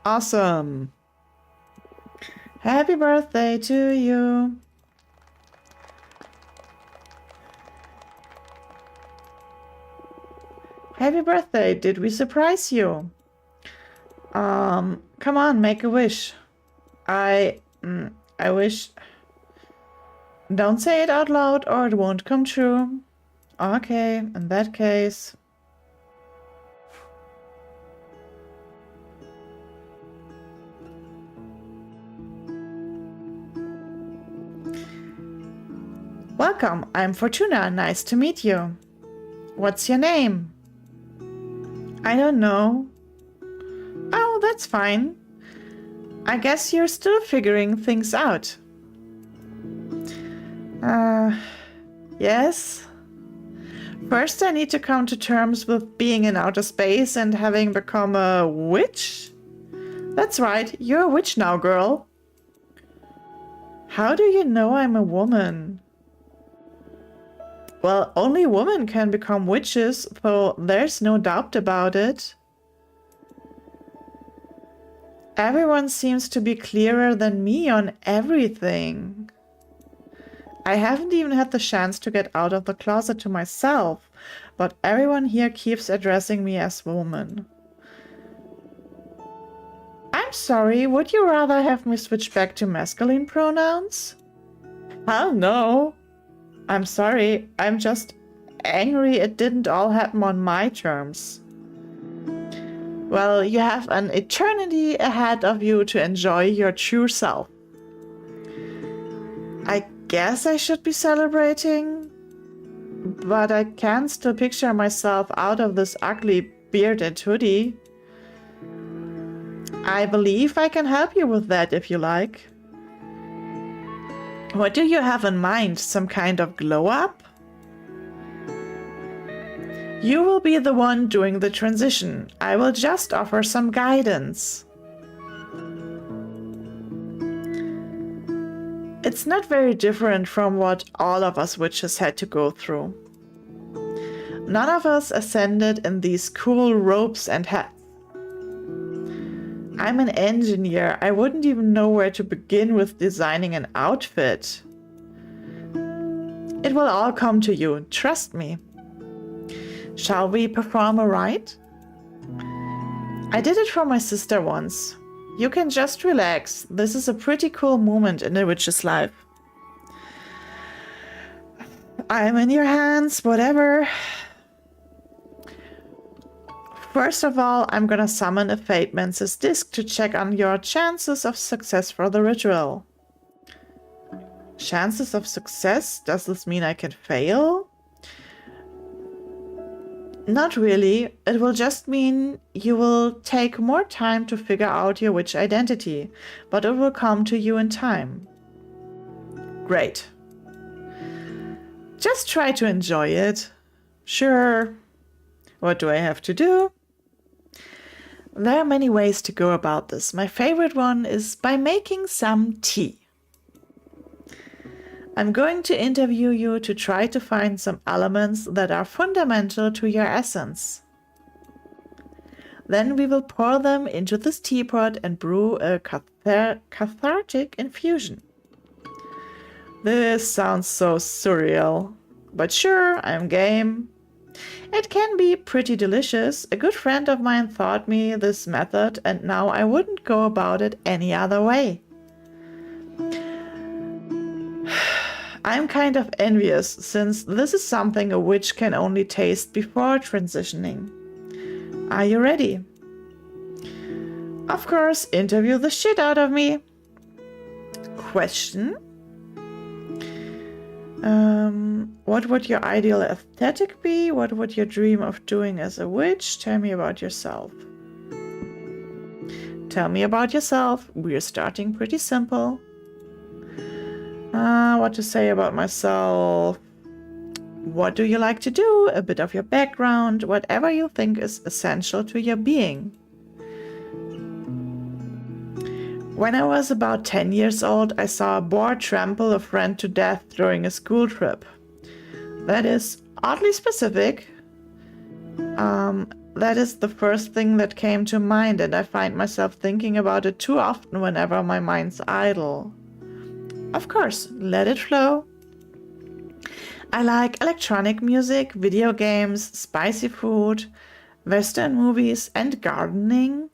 Awesome. Happy birthday to you. Happy birthday. Did we surprise you? Come on, make a wish. I wish Don't say it out loud or it won't come true. Okay, in that case. Welcome, I'm Fortuna. Nice to meet you. What's your name? I don't know. Oh, that's fine. I guess you're still figuring things out. Yes. First, I need to come to terms with being in outer space and having become a witch. That's right, you're a witch now, girl. How do you know I'm a woman? Well, only women can become witches, though there's no doubt about it. Everyone seems to be clearer than me on everything. I haven't even had the chance to get out of the closet to myself, but everyone here keeps addressing me as woman. I'm sorry, would you rather have me switch back to masculine pronouns? Hell no. I'm sorry, I'm just angry it didn't all happen on my terms. Well, you have an eternity ahead of you to enjoy your true self. I guess I should be celebrating, but I can still picture myself out of this ugly bearded hoodie. I believe I can help you with that if you like. What do you have in mind? Some kind of glow up? You will be the one doing the transition. I will just offer some guidance. It's not very different from what all of us witches had to go through. None of us ascended in these cool robes and hats. I'm an engineer. I wouldn't even know where to begin with designing an outfit. It will all come to you, trust me. Shall we perform a rite? I did it for my sister once. You can just relax. This is a pretty cool moment in a witch's life. I'm in your hands, whatever. First of all, I'm gonna summon a Fate Mance's disc to check on your chances of success for the ritual. Chances of success? Does this mean I can fail? Not really. It will just mean you will take more time to figure out your witch identity, but it will come to you in time. Great. Just try to enjoy it. Sure. What do I have to do? There are many ways to go about this. My favorite one is by making some tea. I'm going to interview you to try to find some elements that are fundamental to your essence. Then we will pour them into this teapot and brew a cathartic infusion. This sounds so surreal, but sure, I'm game. It can be pretty delicious. A good friend of mine taught me this method, and now I wouldn't go about it any other way. I'm kind of envious, since this is something a witch can only taste before transitioning. Are you ready? Of course, interview the shit out of me. Question? What would your ideal aesthetic be? What would you dream of doing as a witch? Tell me about yourself. Tell me about yourself. We're starting pretty simple. What to say about myself? What do you like to do? A bit of your background, whatever you think is essential to your being. When I was about 10 years old, I saw a boar trample a friend to death during a school trip. That is oddly specific. That is the first thing that came to mind, and I find myself thinking about it too often whenever my mind's idle. Of course, let it flow. I like electronic music, video games, spicy food, Western movies, and gardening.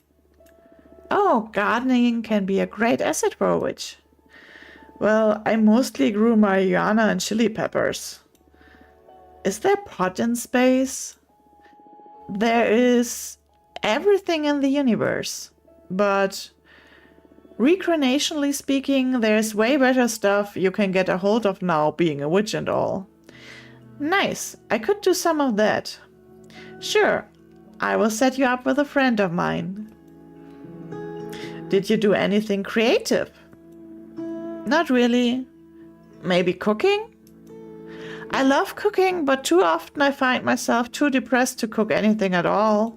Oh, gardening can be a great asset for a witch. Well, I mostly grew marijuana and chili peppers. Is there pot in space? There is everything in the universe, but recreationally speaking, there's way better stuff you can get a hold of now, being a witch and all. Nice, I could do some of that. Sure, I will set you up with a friend of mine. Did you do anything creative? Not really. Maybe cooking? I love cooking, but too often I find myself too depressed to cook anything at all.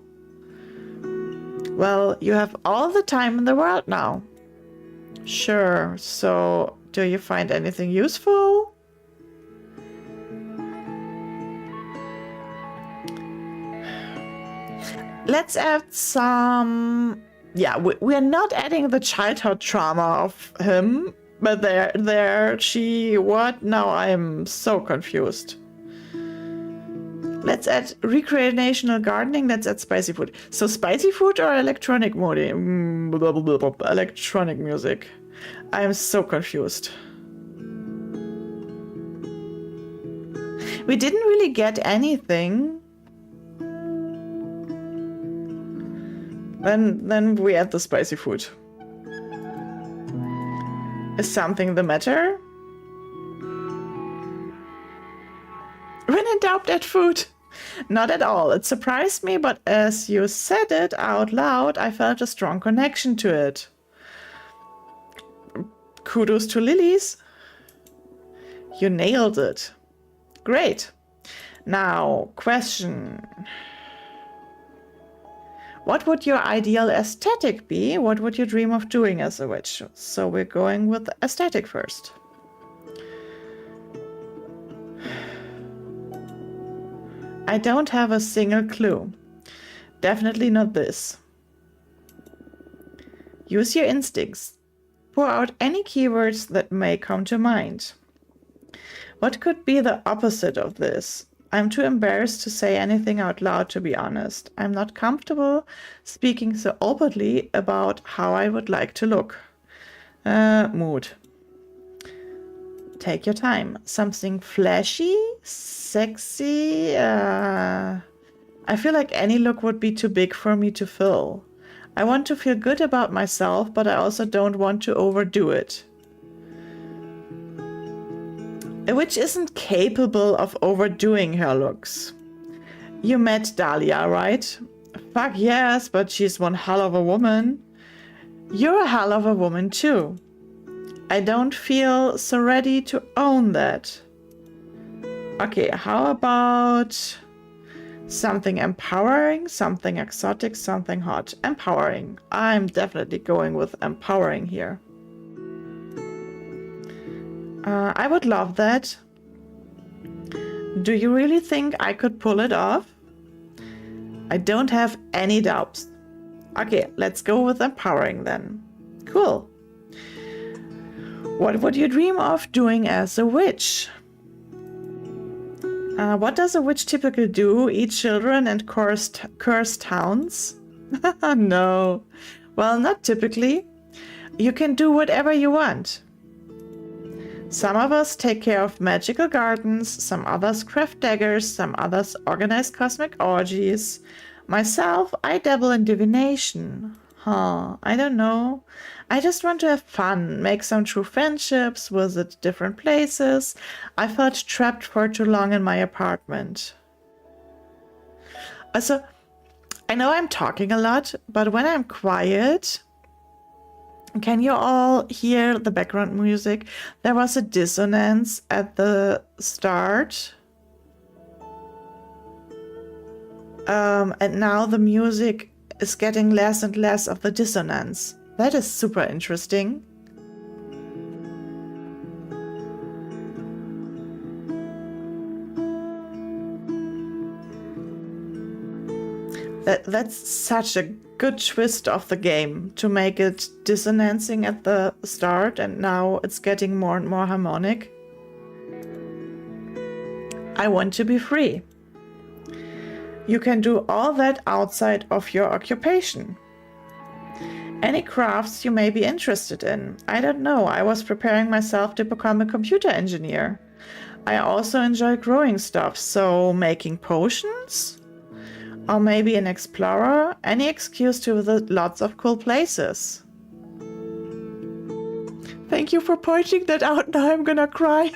Well, you have all the time in the world now. Sure, so do you find anything useful? Let's add some... Yeah, we're not adding the childhood trauma of him. But what? Now I'm so confused. Let's add recreational gardening. Let's add spicy food. So spicy food or electronic mode? Electronic music. I'm so confused. We didn't really get anything. Then we add the spicy food. Is something the matter? When in doubt, add food. Not at all. It surprised me, but as you said it out loud, I felt a strong connection to it. Kudos to Lilies. You nailed it. Great. Now, question. What would your ideal aesthetic be? What would you dream of doing as a witch? So we're going with aesthetic first. I don't have a single clue. Definitely not this. Use your instincts. Pour out any keywords that may come to mind. What could be the opposite of this? I'm too embarrassed to say anything out loud, to be honest. I'm not comfortable speaking so openly about how I would like to look. Mood. Take your time. Something flashy, sexy. I feel like any look would be too big for me to fill. I want to feel good about myself, but I also don't want to overdo it. A witch isn't capable of overdoing her looks. You met Dahlia, right? Fuck yes, but she's one hell of a woman. You're a hell of a woman too. I don't feel so ready to own that. Okay, how about something empowering, something exotic, something hot? Empowering. I'm definitely going with empowering here. I would love that. Do you really think I could pull it off? I don't have any doubts. Okay, let's go with empowering then. Cool. What would you dream of doing as a witch? What does a witch typically do? Eat children and curse towns? No. Well, not typically. You can do whatever you want. Some of us take care of magical gardens, some others craft daggers, some others organize cosmic orgies. Myself, I dabble in divination. I don't know. I just want to have fun, make some true friendships, visit different places. I felt trapped for too long in my apartment. Also, I know I'm talking a lot, but when I'm quiet... Can you all hear the background music? There was a dissonance at the start. And now the music is getting less and less of the dissonance. That is super interesting. That's such a good twist of the game, to make it dissonancing at the start and now it's getting more and more harmonic. I want to be free. You can do all that outside of your occupation. Any crafts you may be interested in. I don't know, I was preparing myself to become a computer engineer. I also enjoy growing stuff, so making potions? Or maybe an explorer? Any excuse to visit lots of cool places. Thank you for pointing that out, now I'm gonna cry.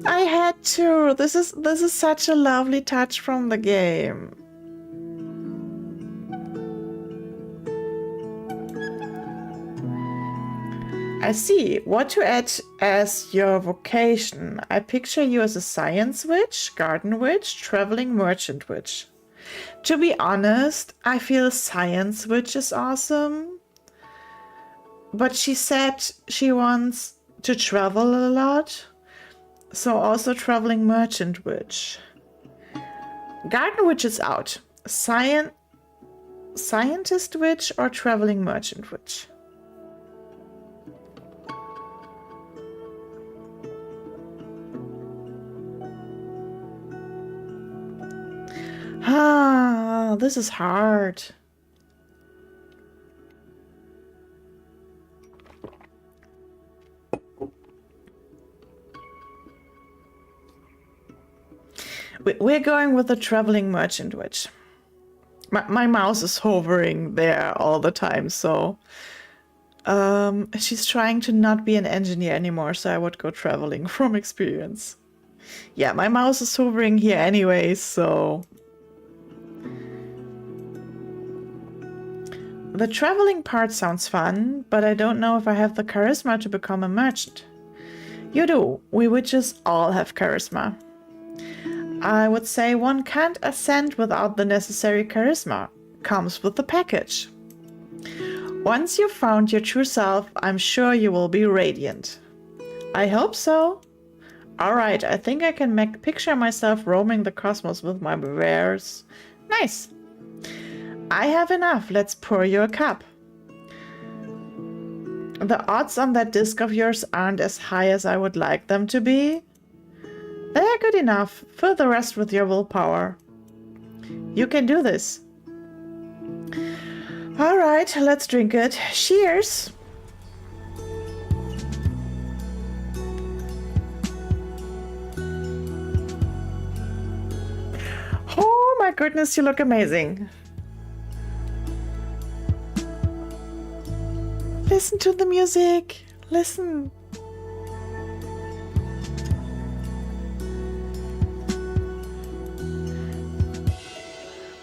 I had to. This is such a lovely touch from the game. I see. What to add as your vocation? I picture you as a science witch, garden witch, traveling merchant witch. To be honest, I feel science witch is awesome. But she said she wants to travel a lot. So also traveling merchant witch. Garden witch is out. Scientist witch or traveling merchant witch? Ah, this is hard. We're going with the traveling merchant witch. My mouse is hovering there all the time, so she's trying to not be an engineer anymore, so I would go traveling from experience. Yeah, my mouse is hovering here anyway, so the traveling part sounds fun, but I don't know if I have the charisma to become a merchant. You do. We witches all have charisma. I would say one can't ascend without the necessary charisma. Comes with the package. Once you've found your true self, I'm sure you will be radiant. I hope so. Alright, I think I can picture myself roaming the cosmos with my wares. Nice. I have enough. Let's pour you a cup. The odds on that disc of yours aren't as high as I would like them to be. They're good enough. Fill the rest with your willpower. You can do this. All right, let's drink it. Cheers. Oh my goodness, you look amazing. Listen to the music. Listen.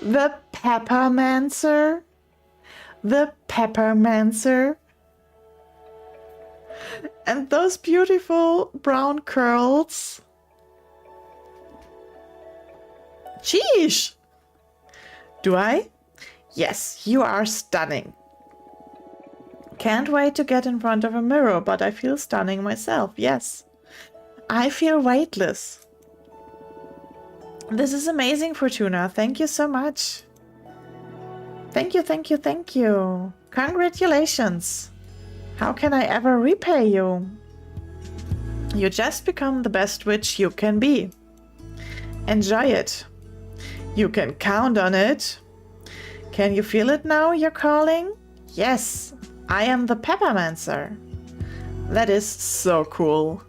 The Peppermancer. The Peppermancer. And those beautiful brown curls. Sheesh. Do I? Yes, you are stunning. Can't wait to get in front of a mirror, but I feel stunning myself, yes. I feel weightless. This is amazing, Fortuna. Thank you so much. Thank you, thank you, thank you. Congratulations. How can I ever repay you? You just become the best witch you can be. Enjoy it. You can count on it. Can you feel it now, your calling? Yes, I am the Peppermancer. That is so cool.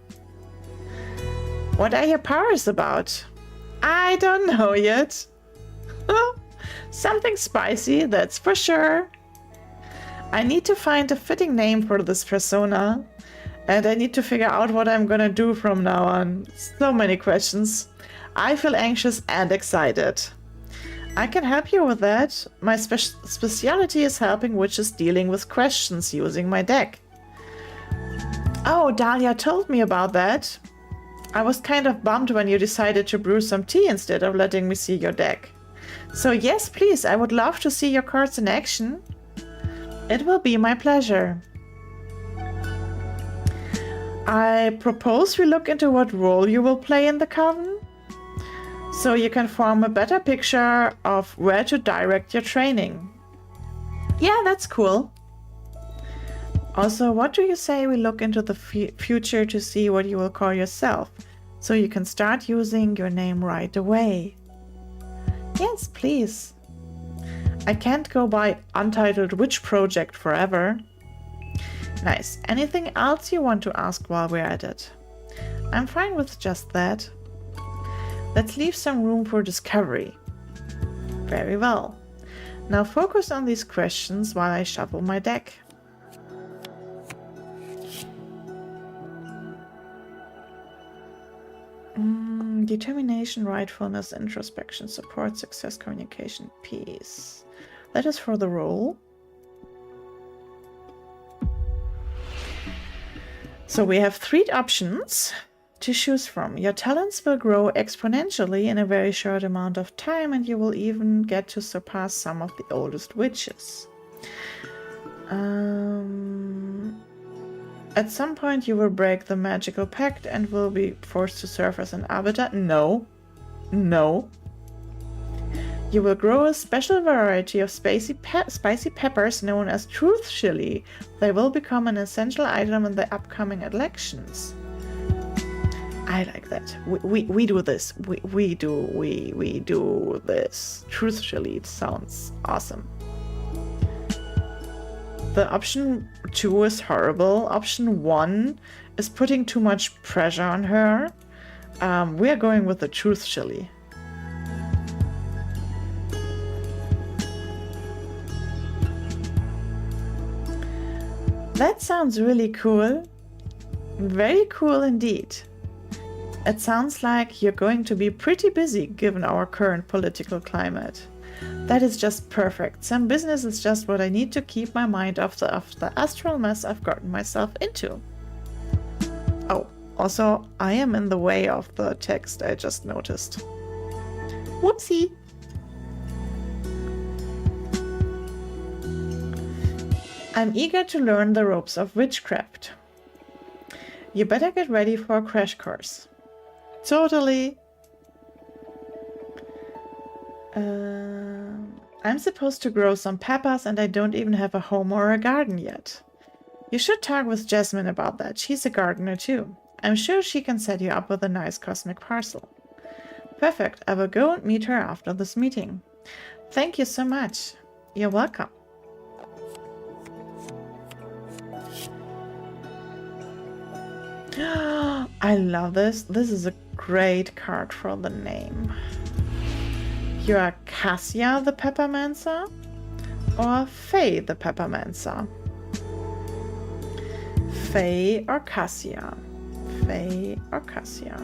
What are your powers about? I don't know yet. Something spicy, that's for sure. I need to find a fitting name for this persona. And I need to figure out what I'm gonna do from now on. So many questions. I feel anxious and excited. I can help you with that. My specialty is helping witches dealing with questions using my deck. Oh, Dahlia told me about that. I was kind of bummed when you decided to brew some tea instead of letting me see your deck. So yes, please, I would love to see your cards in action. It will be my pleasure. I propose we look into what role you will play in the coven, so you can form a better picture of where to direct your training. Yeah, that's cool. Also, what do you say we look into the future to see what you will call yourself, so you can start using your name right away? Yes, please. I can't go by Untitled Witch Project forever. Nice. Anything else you want to ask while we're at it? I'm fine with just that. Let's leave some room for discovery. Very well. Now focus on these questions while I shuffle my deck. Determination, rightfulness, introspection, support, success, communication, peace. That is for the roll. So we have 3 options to choose from. Your talents will grow exponentially in a very short amount of time, and you will even get to surpass some of the oldest witches. At some point you will break the magical pact and will be forced to serve as an arbiter. No. No. You will grow a special variety of spicy peppers known as truth chili. They will become an essential item in the upcoming elections. I like that. We do this. We do this. Truth chili sounds awesome. The option 2 is horrible. Option 1 is putting too much pressure on her. We are going with the truth chili. That sounds really cool. Very cool indeed. It sounds like you're going to be pretty busy given our current political climate. That is just perfect. Some business is just what I need to keep my mind off the astral mess I've gotten myself into. Oh, also, I am in the way of the text, I just noticed. Whoopsie! I'm eager to learn the ropes of witchcraft. You better get ready for a crash course. Totally! I'm supposed to grow some peppers and I don't even have a home or a garden yet. You should talk with Jasmine about that. She's a gardener too. I'm sure she can set you up with a nice cosmic parcel. Perfect. I will go and meet her after this meeting. Thank you so much. You're welcome. I love this. This is a great card for the name. You are Cassia the Peppermancer or Faye the Peppermancer? Faye or Cassia? Faye or Cassia?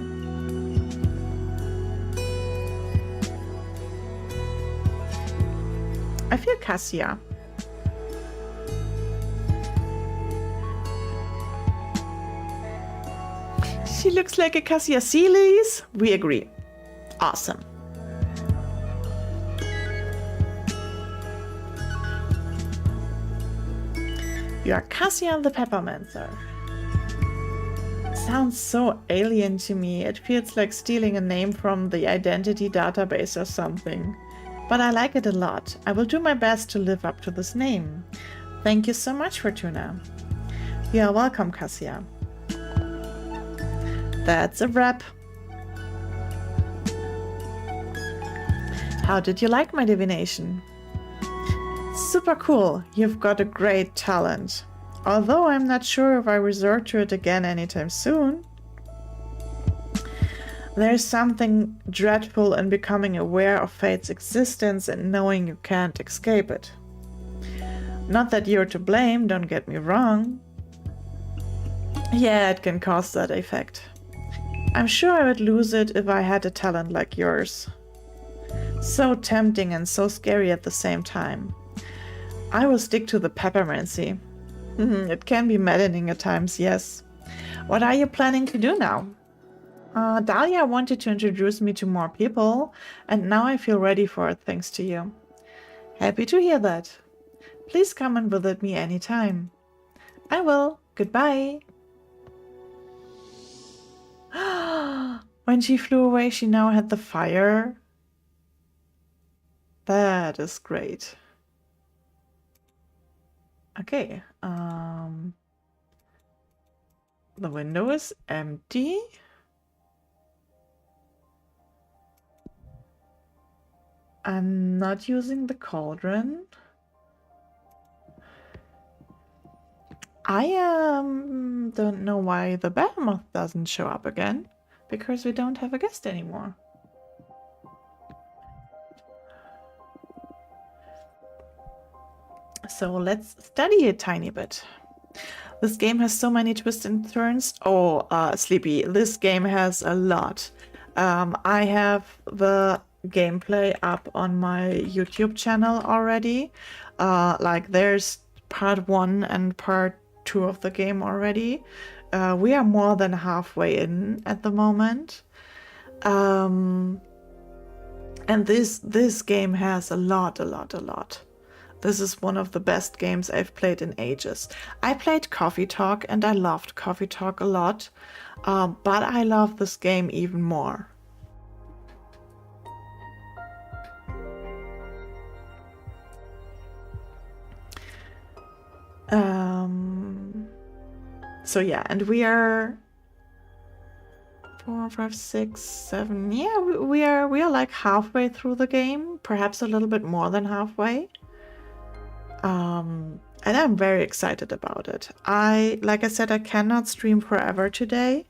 I feel Cassia. She looks like a Cassia Seelys. We agree. Awesome. You are Cassia the Peppermancer. Sounds so alien to me. It feels like stealing a name from the identity database or something. But I like it a lot. I will do my best to live up to this name. Thank you so much, Fortuna. You are welcome, Cassia. That's a wrap. How did you like my divination? Super cool. You've got a great talent. Although I'm not sure if I resort to it again anytime soon. There's something dreadful in becoming aware of fate's existence and knowing you can't escape it. Not that you're to blame, don't get me wrong. Yeah, it can cause that effect. I'm sure I would lose it if I had a talent like yours. So tempting and so scary at the same time. I will stick to the peppermancy. It can be maddening at times, yes. What are you planning to do now? Dahlia wanted to introduce me to more people, and now I feel ready for it thanks to you. Happy to hear that. Please come and visit me anytime. I will. Goodbye. When she flew away, she now had the fire. That is great. Okay. The window is empty. I'm not using the cauldron. I don't know why the behemoth doesn't show up again, because we don't have a guest anymore. So let's study a tiny bit. This game has so many twists and turns. Oh, Sleepy, this game has a lot. I have the gameplay up on my YouTube channel already. Like there's part 1 and part 2 of the game already. We are more than halfway in at the moment. And this game has a lot. This is one of the best games I've played in ages. I played Coffee Talk and I loved Coffee Talk a lot, but I love this game even more. So yeah, and we are 4, 5, 6, 7. Yeah, we are like halfway through the game, perhaps a little bit more than halfway. And I'm very excited about it. Like I said, I cannot stream forever today.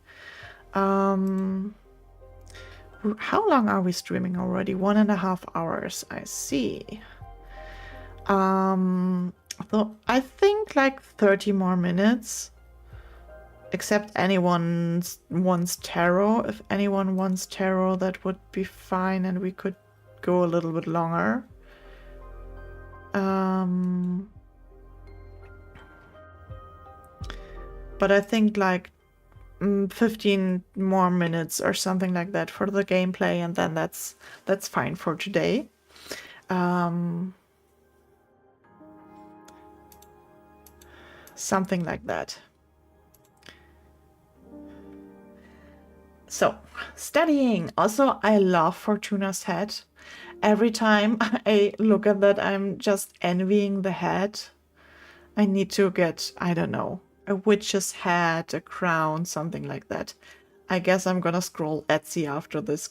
How long are we streaming already? 1.5 hours, I see. So I think like 30 more minutes. Except anyone wants tarot. If anyone wants tarot, that would be fine and we could go a little bit longer. But I think like 15 more minutes or something like that for the gameplay, and then that's fine for today. Something like that. So, studying. Also, I love Fortuna's head. Every time I look at that, I'm just envying the head. I need to get, I don't know, a witch's hat, a crown, something like that. I guess I'm gonna scroll Etsy after this.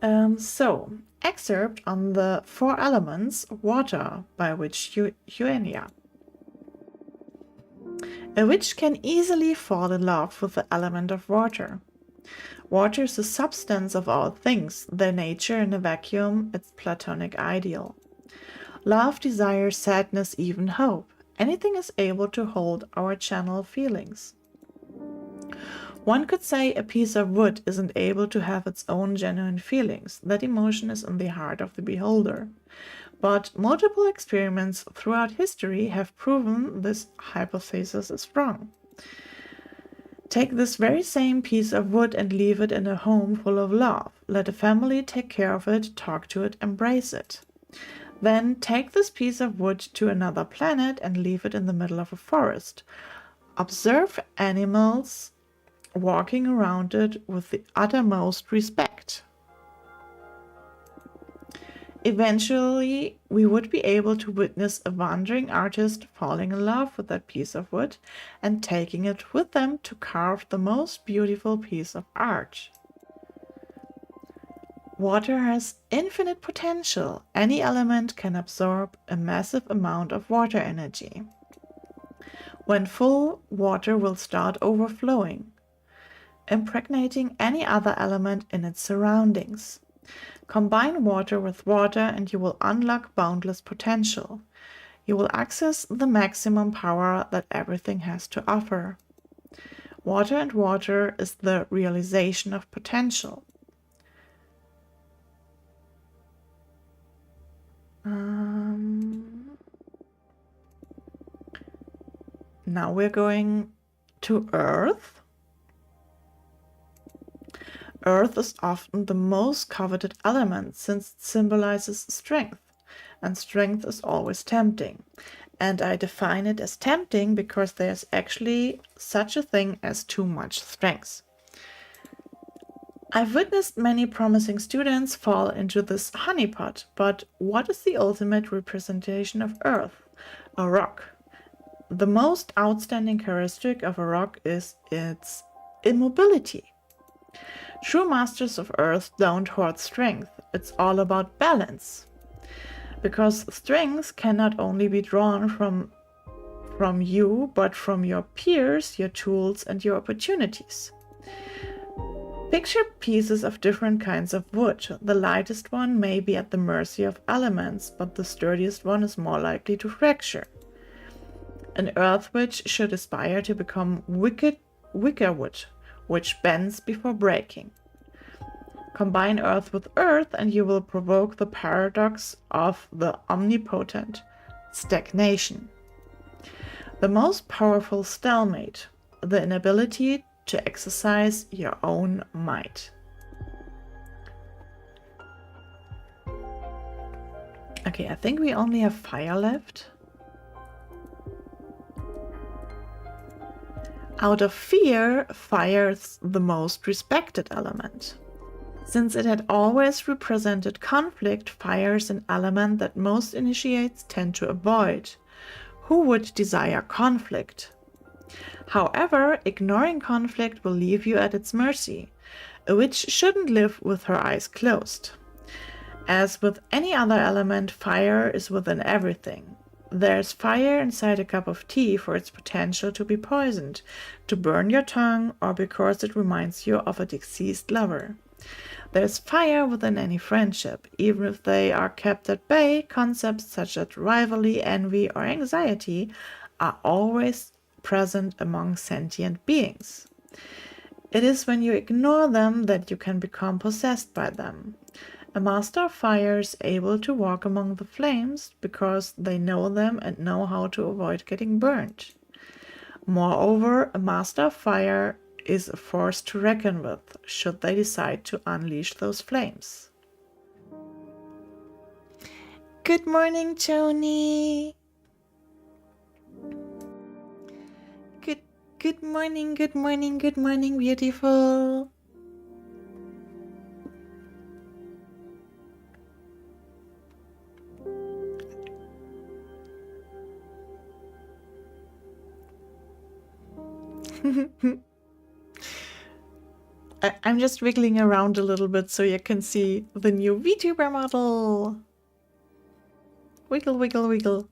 So, excerpt on the 4 elements, water, by witch Eugenia. A witch can easily fall in love with the element of water. Water is the substance of all things, their nature in a vacuum, its platonic ideal. Love, desire, sadness, even hope. Anything is able to hold or channel feelings. One could say a piece of wood isn't able to have its own genuine feelings. That emotion is in the heart of the beholder. But multiple experiments throughout history have proven this hypothesis is wrong. Take this very same piece of wood and leave it in a home full of love. Let a family take care of it, talk to it, embrace it. Then take this piece of wood to another planet and leave it in the middle of a forest. Observe animals walking around it with the uttermost respect. Eventually, we would be able to witness a wandering artist falling in love with that piece of wood and taking it with them to carve the most beautiful piece of art. Water has infinite potential. Any element can absorb a massive amount of water energy. When full, water will start overflowing, impregnating any other element in its surroundings. Combine water with water and you will unlock boundless potential. You will access the maximum power that everything has to offer. Water and water is the realization of potential. Now we're going to Earth. Earth is often the most coveted element since it symbolizes strength, and strength is always tempting. And I define it as tempting because there's actually such a thing as too much strength. I've witnessed many promising students fall into this honeypot, but what is the ultimate representation of Earth? A rock. The most outstanding characteristic of a rock is its immobility. True masters of Earth don't hoard strength. It's all about balance. Because strengths cannot only be drawn from you, but from your peers, your tools, and your opportunities. Picture pieces of different kinds of wood. The lightest one may be at the mercy of elements, but the sturdiest one is more likely to fracture. An earth witch should aspire to become wicker wood, which bends before breaking. Combine earth with earth and you will provoke the paradox of the omnipotent stagnation. The most powerful stalemate, the inability to exercise your own might. Okay, I think we only have fire left. Out of fear, fire is the most respected element. Since it had always represented conflict, fire is an element that most initiates tend to avoid. Who would desire conflict? However, ignoring conflict will leave you at its mercy. A witch shouldn't live with her eyes closed. As with any other element, fire is within everything. There's fire inside a cup of tea for its potential to be poisoned, to burn your tongue, or because it reminds you of a deceased lover. There's fire within any friendship. Even if they are kept at bay, concepts such as rivalry, envy, or anxiety are always present among sentient beings. It is when you ignore them that you can become possessed by them. A master of fire is able to walk among the flames because they know them and know how to avoid getting burned. Moreover, a master of fire is a force to reckon with, should they decide to unleash those flames. Good morning, Joni. Good morning, good morning, good morning, beautiful. I'm just wiggling around a little bit so you can see the new VTuber model. Wiggle, wiggle, wiggle.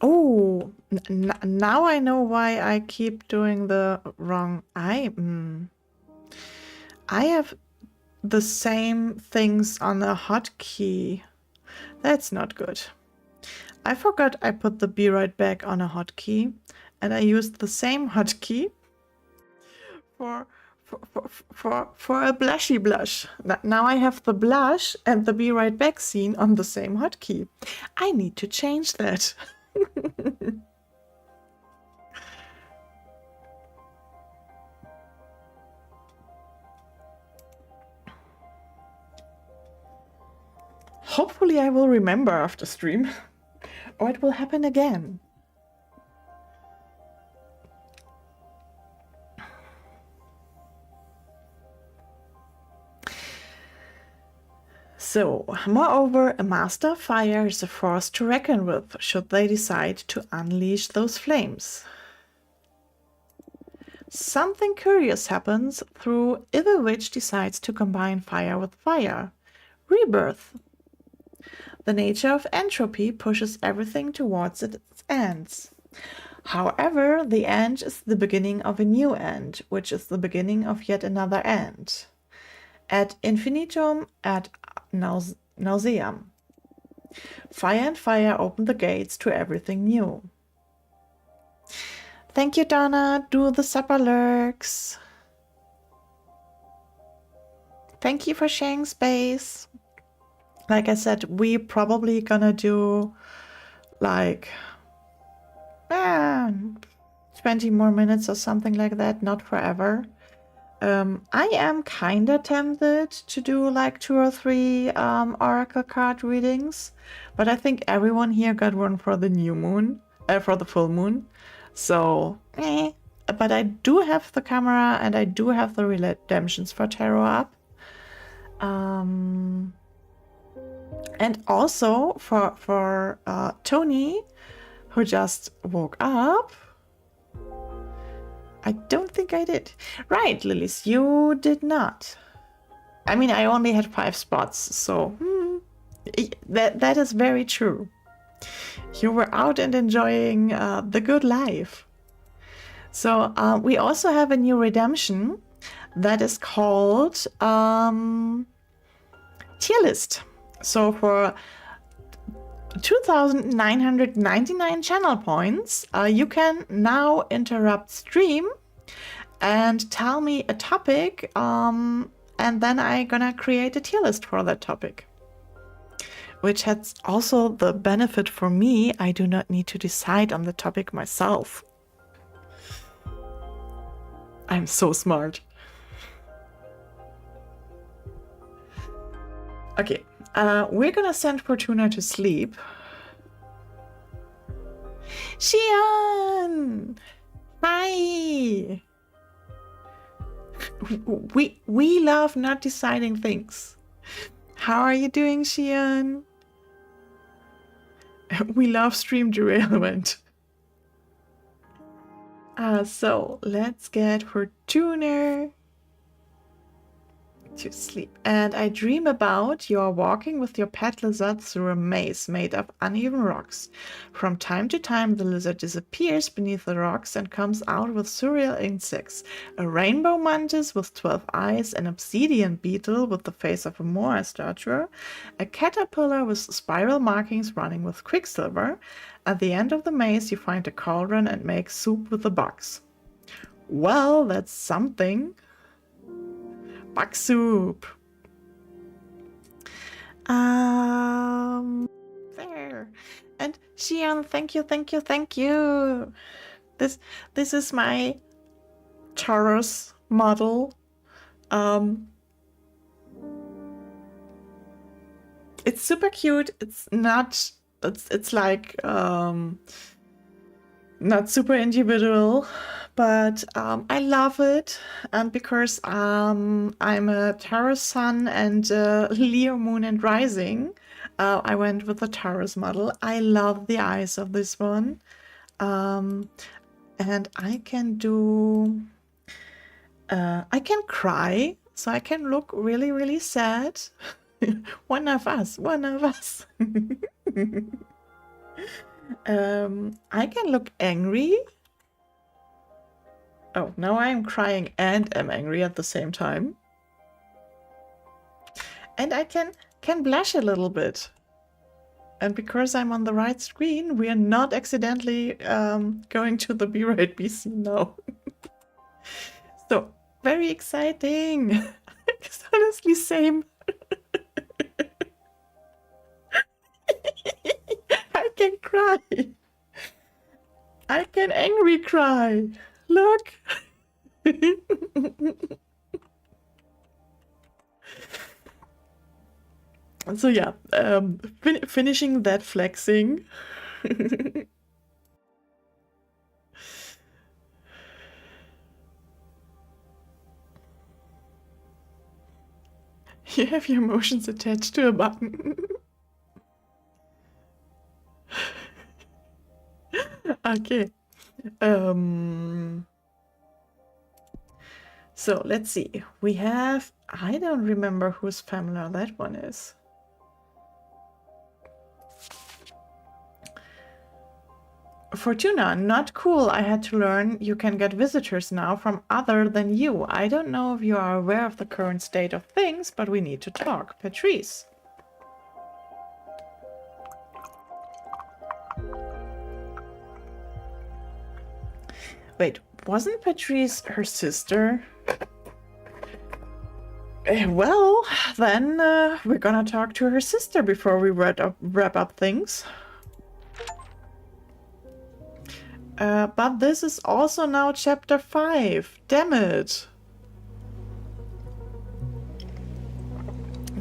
Oh, now I know why I keep doing the wrong. I have the same things on the hotkey. That's not good. I forgot I put the be right back on a hotkey, and I used the same hotkey for a blushy blush. Now I have the blush and the be right back scene on the same hotkey. I need to change that. Hopefully I will remember after stream, or it will happen again. So, moreover, a master of fire is a force to reckon with, should they decide to unleash those flames. Something curious happens if a witch decides to combine fire with fire. Rebirth. The nature of entropy pushes everything towards its ends. However, the end is the beginning of a new end, which is the beginning of yet another end. Ad infinitum, ad nauseam. Fire and fire open the gates to everything new. Thank you, Donna. Do the supper lurks. Thank you for sharing space. Like I said, we probably gonna do like 20 more minutes or something like that, not forever. I am kinda tempted to do like 2 or 3 oracle card readings, but I think everyone here got one for the new moon, for the full moon. So, but I do have the camera and I do have the redemptions for tarot up. And also for Tony, who just woke up, I don't think I did. Right, Lilies, you did not. I mean, I only had 5 spots, so that is very true. You were out and enjoying the good life. So we also have a new redemption that is called tier list. So for 2,999 channel points, you can now interrupt stream and tell me a topic, and then I'm gonna create a tier list for that topic. Which has also the benefit for me, I do not need to decide on the topic myself. I'm so smart. Okay, we're gonna send Fortuna to sleep. Xian! Hi! We love not deciding things. How are you doing, Xian? We love stream derailment. So let's get Fortuna to sleep. And I dream about you are walking with your pet lizard through a maze made of uneven rocks. From time to time, the lizard disappears beneath the rocks and comes out with surreal insects. A rainbow mantis with 12 eyes, an obsidian beetle with the face of a Moai statue, a caterpillar with spiral markings running with quicksilver. At the end of the maze, you find a cauldron and make soup with the bugs. Well, that's something. Bug soup. There. And Xian, thank you. This is my Taurus model. It's super cute. It's not. It's like not super individual. But I love it, and because I'm a Taurus Sun and Leo Moon and Rising, I went with the Taurus model. I love the eyes of this one, and I can do. I can cry, so I can look really, really sad. One of us. I can look angry. Oh, now I am crying and am angry at the same time. And I can blush a little bit. And because I'm on the right screen, we are not accidentally going to the Be Right BC now. So, very exciting. It's honestly same. I can cry. I can angry cry. Look. So yeah, finishing that flexing. You have your emotions attached to a button. Okay. So let's see. We have, I don't remember whose family that one is. Fortuna, not cool. I had to learn you can get visitors now from other than you. I don't know if you are aware of the current state of things, but we need to talk. Patrice. Wait, wasn't Patrice her sister? Well, then we're gonna talk to her sister before we wrap up things. But this is also now chapter 5. Damn it.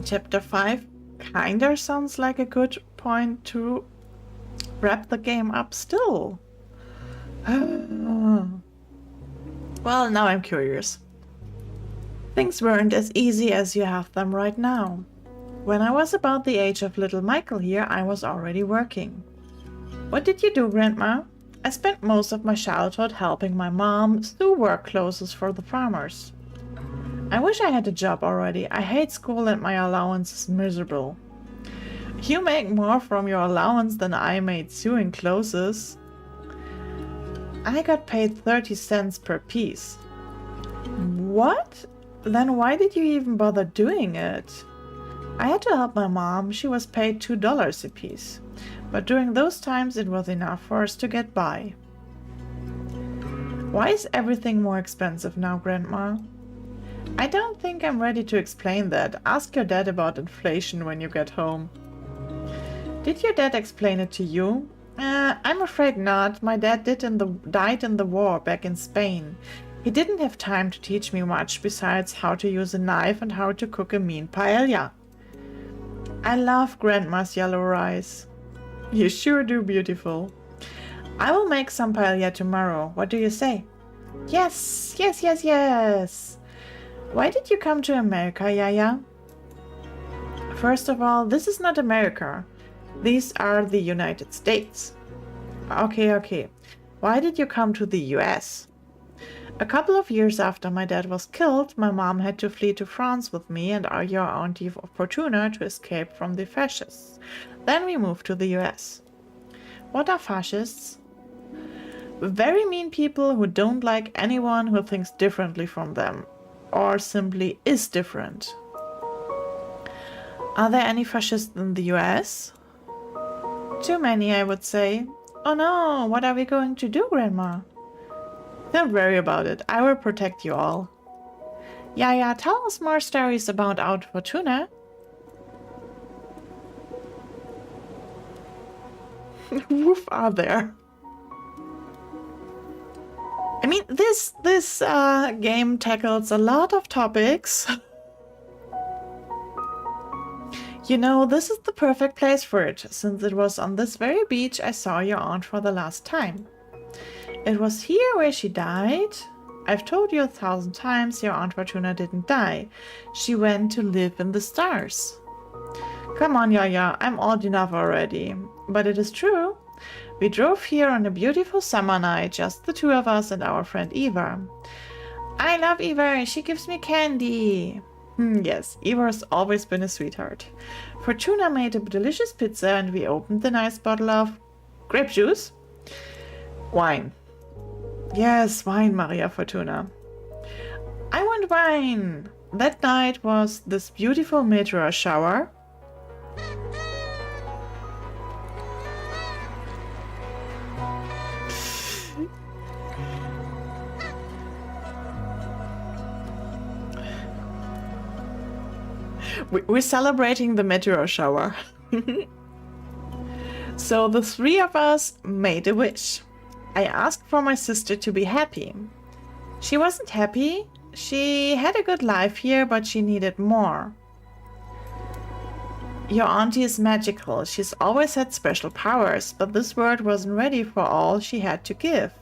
Chapter 5 kinda sounds like a good point to wrap the game up still. Well, now I'm curious. Things weren't as easy as you have them right now. When I was about the age of little Michael here, I was already working. What did you do, Grandma? I spent most of my childhood helping my mom sew work clothes for the farmers. I wish I had a job already. I hate school and my allowance is miserable. You make more from your allowance than I made sewing clothes. I got paid 30 cents per piece. What? Then why did you even bother doing it? I had to help my mom. She was paid $2 a piece. But during those times it was enough for us to get by. Why is everything more expensive now, Grandma? I don't think I'm ready to explain that. Ask your dad about inflation when you get home. Did your dad explain it to you? I'm afraid not. My dad died in the war back in Spain. He didn't have time to teach me much besides how to use a knife and how to cook a mean paella. I love Grandma's yellow rice. You sure do, beautiful. I will make some paella tomorrow. What do you say? Yes, yes, yes, yes. Why did you come to America, Yaya? First of all, this is not America. These are the United States. Okay. Why did you come to the US? A couple of years after my dad was killed, my mom had to flee to France with me and your auntie Fortuna to escape from the fascists. Then we moved to the US. What are fascists? Very mean people who don't like anyone who thinks differently from them, or simply is different. Are there any fascists in the US? Too many, I would say. Oh no, what are we going to do, Grandma? Don't worry about it. I will protect you all. Yaya, tell us more stories about Aunt Fortuna. Woof are there. I mean, this game tackles a lot of topics. You know, this is the perfect place for it, since it was on this very beach I saw your aunt for the last time. It was here where she died. I've told you 1,000 times your Aunt Fortuna didn't die. She went to live in the stars. Come on, Yaya, I'm old enough already. But it is true. We drove here on a beautiful summer night, just the two of us and our friend Eva. I love Eva, she gives me candy. Yes, Eva has always been a sweetheart. Fortuna made a delicious pizza and we opened the nice bottle of grape juice. Wine. Yes, wine, Maria Fortuna. I want wine. That night was this beautiful meteor shower. We're celebrating the meteor shower. So the three of us made a wish. I asked for my sister to be happy. She wasn't happy. She had a good life here, but she needed more. Your auntie is magical. She's always had special powers, but this world wasn't ready for all she had to give.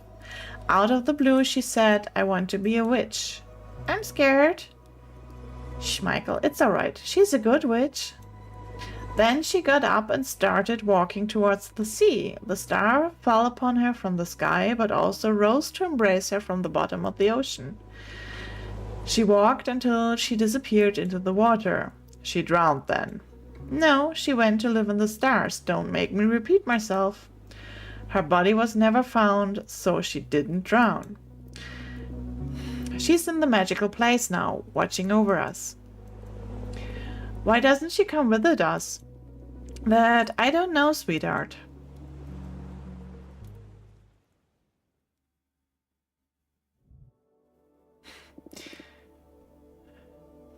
Out of the blue, she said, I want to be a witch. I'm scared. Shh, Michael, it's alright. She's a good witch. Then she got up and started walking towards the sea. The star fell upon her from the sky, but also rose to embrace her from the bottom of the ocean. She walked until she disappeared into the water. She drowned then. No, she went to live in the stars. Don't make me repeat myself. Her body was never found, so she didn't drown. She's in the magical place now, watching over us. Why doesn't she come visit us? That I don't know, sweetheart.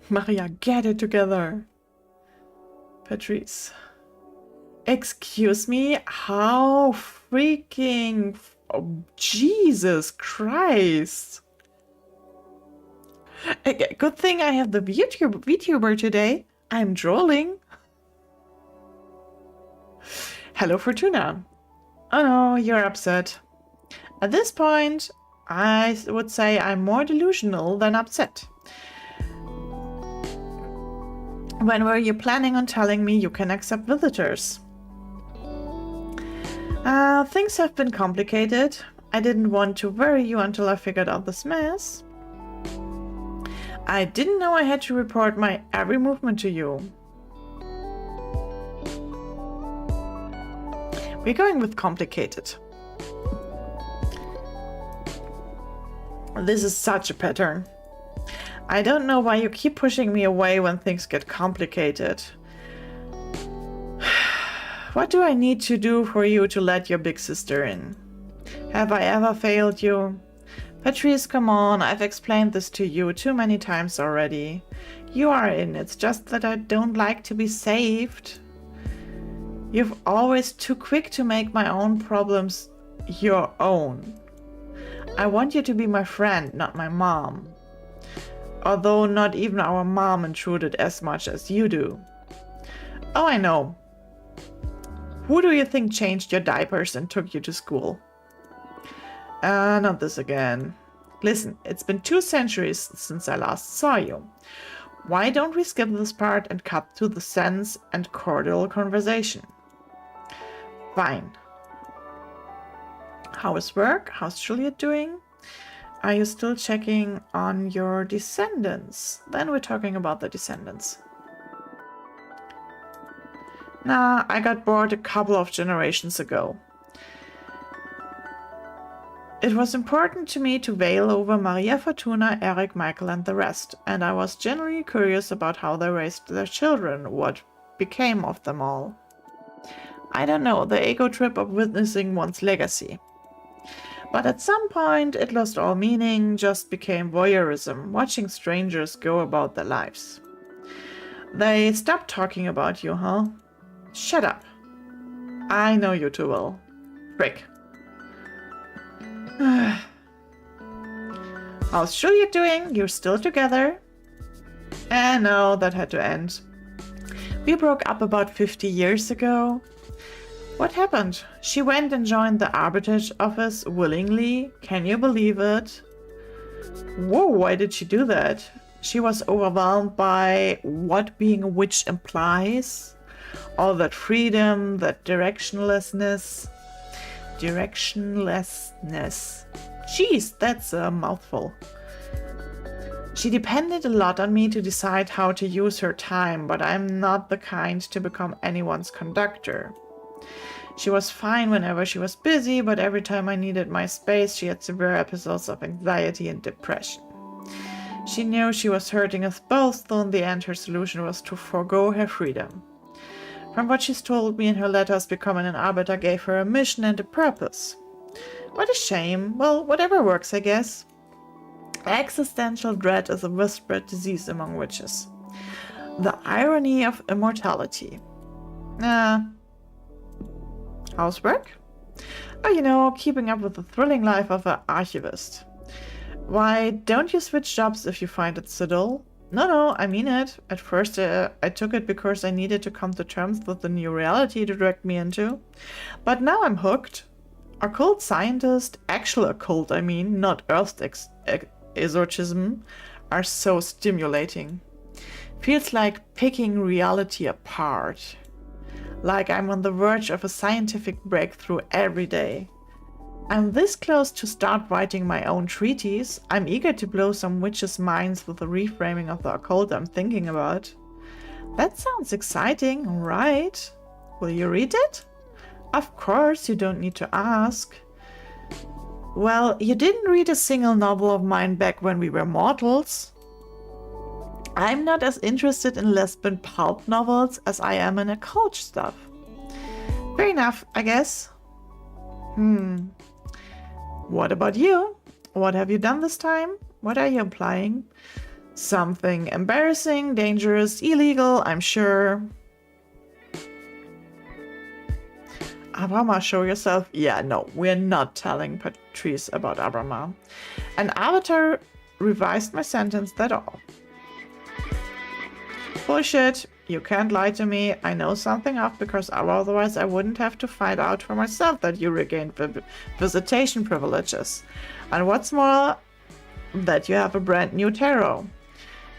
Maria, get it together. Patrice. Excuse me? How freaking... Oh, Jesus Christ. Good thing I have the VTuber today. I'm drooling. Hello, Fortuna. Oh no, you're upset. At this point, I would say I'm more delusional than upset. When were you planning on telling me you can accept visitors? Things have been complicated. I didn't want to worry you until I figured out this mess. I didn't know I had to report my every movement to you. We're going with complicated. This is such a pattern. I don't know why you keep pushing me away when things get complicated. What do I need to do for you to let your big sister in? Have I ever failed you? Patrice, come on, I've explained this to you too many times already. You are in, it's just that I don't like to be saved. You're always too quick to make my own problems your own. I want you to be my friend, not my mom. Although not even our mom intruded as much as you do. Oh, I know. Who do you think changed your diapers and took you to school? Not this again. Listen, it's been 2 centuries since I last saw you. Why don't we skip this part and cut to the sense and cordial conversation? Fine. How is work? How's Juliet doing? Are you still checking on your descendants? Then we're talking about the descendants. Nah, I got bored a couple of generations ago. It was important to me to veil over Maria Fortuna, Eric, Michael and the rest, and I was genuinely curious about how they raised their children, what became of them all. I don't know, the ego trip of witnessing one's legacy. But at some point it lost all meaning, just became voyeurism, watching strangers go about their lives. They stopped talking about you, huh? Shut up. I know you too well. Frick. How's Juliet doing? You're still together? No, that had to end. We broke up about 50 years ago. What happened? She went and joined the arbitrage office willingly. Can you believe it? Whoa, why did she do that? She was overwhelmed by what being a witch implies. All that freedom, that directionlessness. Jeez, that's a mouthful. She depended a lot on me to decide how to use her time, but I'm not the kind to become anyone's conductor. She was fine whenever she was busy, but every time I needed my space, she had severe episodes of anxiety and depression. She knew she was hurting us both, though in the end her solution was to forego her freedom. From what she's told me in her letters, becoming an arbiter gave her a mission and a purpose. What a shame. Well, whatever works, I guess. Existential dread is a whispered disease among witches. The irony of immortality. Housework? Oh, you know, keeping up with the thrilling life of an archivist. Why don't you switch jobs if you find it so dull? No, I mean it. At first I took it because I needed to come to terms with the new reality to direct me into. But now I'm hooked. Occult scientist, actual occult I mean, not earth exorcism, are so stimulating. Feels like picking reality apart. Like I'm on the verge of a scientific breakthrough every day. I'm this close to start writing my own treatise. I'm eager to blow some witches' minds with the reframing of the occult I'm thinking about. That sounds exciting, right? Will you read it? Of course, you don't need to ask. Well, you didn't read a single novel of mine back when we were mortals. I'm not as interested in lesbian pulp novels as I am in occult stuff. Fair enough, I guess. What about you? What have you done this time? What are you implying? Something embarrassing, dangerous, illegal, I'm sure. Abrama, show yourself. Yeah, no, we're not telling Patrice about Abrama. An arbiter revised my sentence, that all. Bullshit. You can't lie to me. I know something of because otherwise I wouldn't have to find out for myself that you regained visitation privileges. And what's more, that you have a brand new tarot.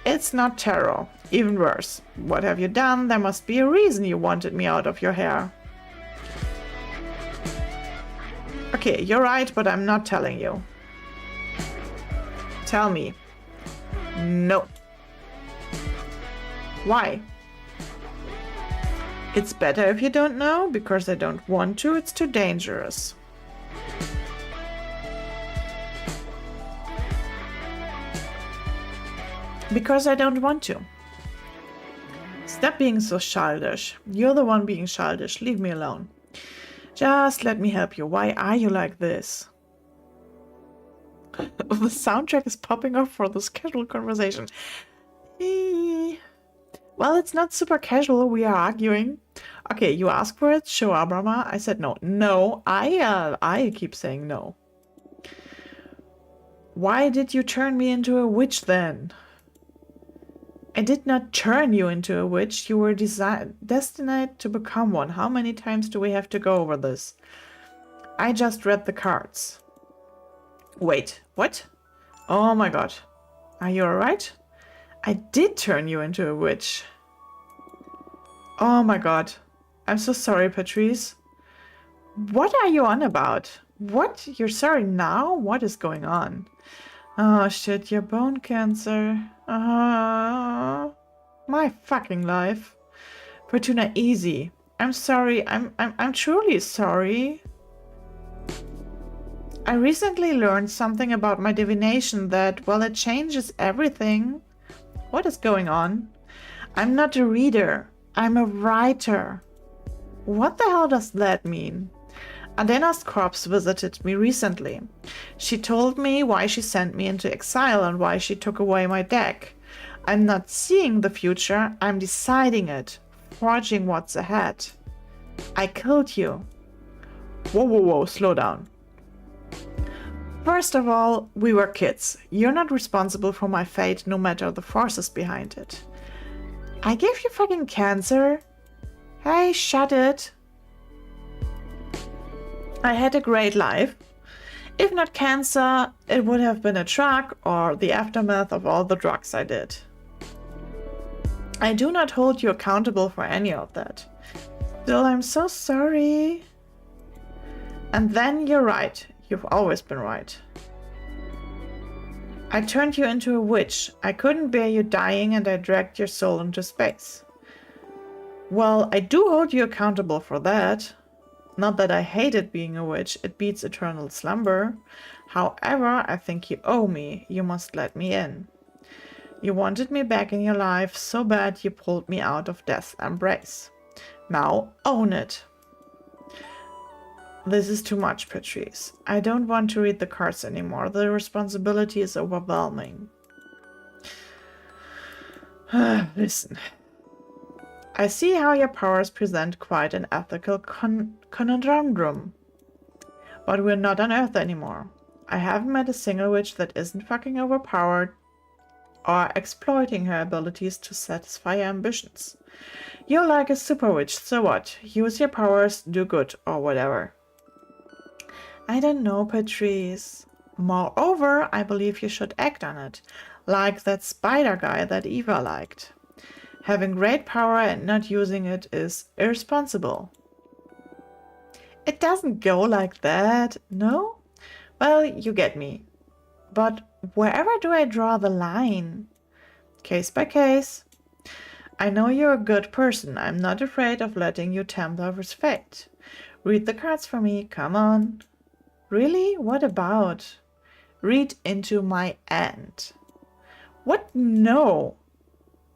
It's not tarot. Even worse. What have you done? There must be a reason you wanted me out of your hair. Okay, you're right, but I'm not telling you. Tell me. No. Why? It's better if you don't know, because I don't want to. It's too dangerous. Because I don't want to. Stop being so childish. You're the one being childish. Leave me alone. Just let me help you. Why are you like this? The soundtrack is popping up for this casual conversation. Well, it's not super casual. We are arguing. Okay, you asked for it. Show Abrama. I said no. No, I keep saying no. Why did you turn me into a witch then? I did not turn you into a witch. You were destined to become one. How many times do we have to go over this? I just read the cards. Wait, what? Oh my god. Are you alright? I did turn you into a witch. Oh my god. I'm so sorry, Patrice. What are you on about? What? You're sorry now? What is going on? Oh shit, your bone cancer. My fucking life. Fortuna, easy. I'm sorry. I'm truly sorry. I recently learned something about my divination that, well, it changes everything. What is going on? I'm not a reader. I'm a writer. What the hell does that mean? Adena's corpse visited me recently. She told me why she sent me into exile and why she took away my deck. I'm not seeing the future, I'm deciding it, forging what's ahead. I killed you. Whoa, slow down. First of all, we were kids. You're not responsible for my fate, no matter the forces behind it. I gave you fucking cancer? Hey, shut it. I had a great life. If not cancer, it would have been a truck or the aftermath of all the drugs I did. I do not hold you accountable for any of that. Still, I'm so sorry. And then you're right. You've always been right. I turned you into a witch. I couldn't bear you dying and I dragged your soul into space. Well, I do hold you accountable for that. Not that I hated being a witch, it beats eternal slumber. However, I think you owe me. You must let me in. You wanted me back in your life so bad you pulled me out of death's embrace. Now own it. This is too much, Patrice. I don't want to read the cards anymore. The responsibility is overwhelming. Listen. I see how your powers present quite an ethical conundrum. But we're not on Earth anymore. I haven't met a single witch that isn't fucking overpowered or exploiting her abilities to satisfy her ambitions. You're like a super witch, so what? Use your powers, do good, or whatever. I don't know, Patrice. Moreover, I believe you should act on it, like that spider guy that Eva liked. Having great power and not using it is irresponsible. It doesn't go like that, no? Well, you get me. But wherever do I draw the line? Case by case. I know you're a good person. I'm not afraid of letting you tamper with fate. Read the cards for me, come on. Really? What about? Read into my end. What? No.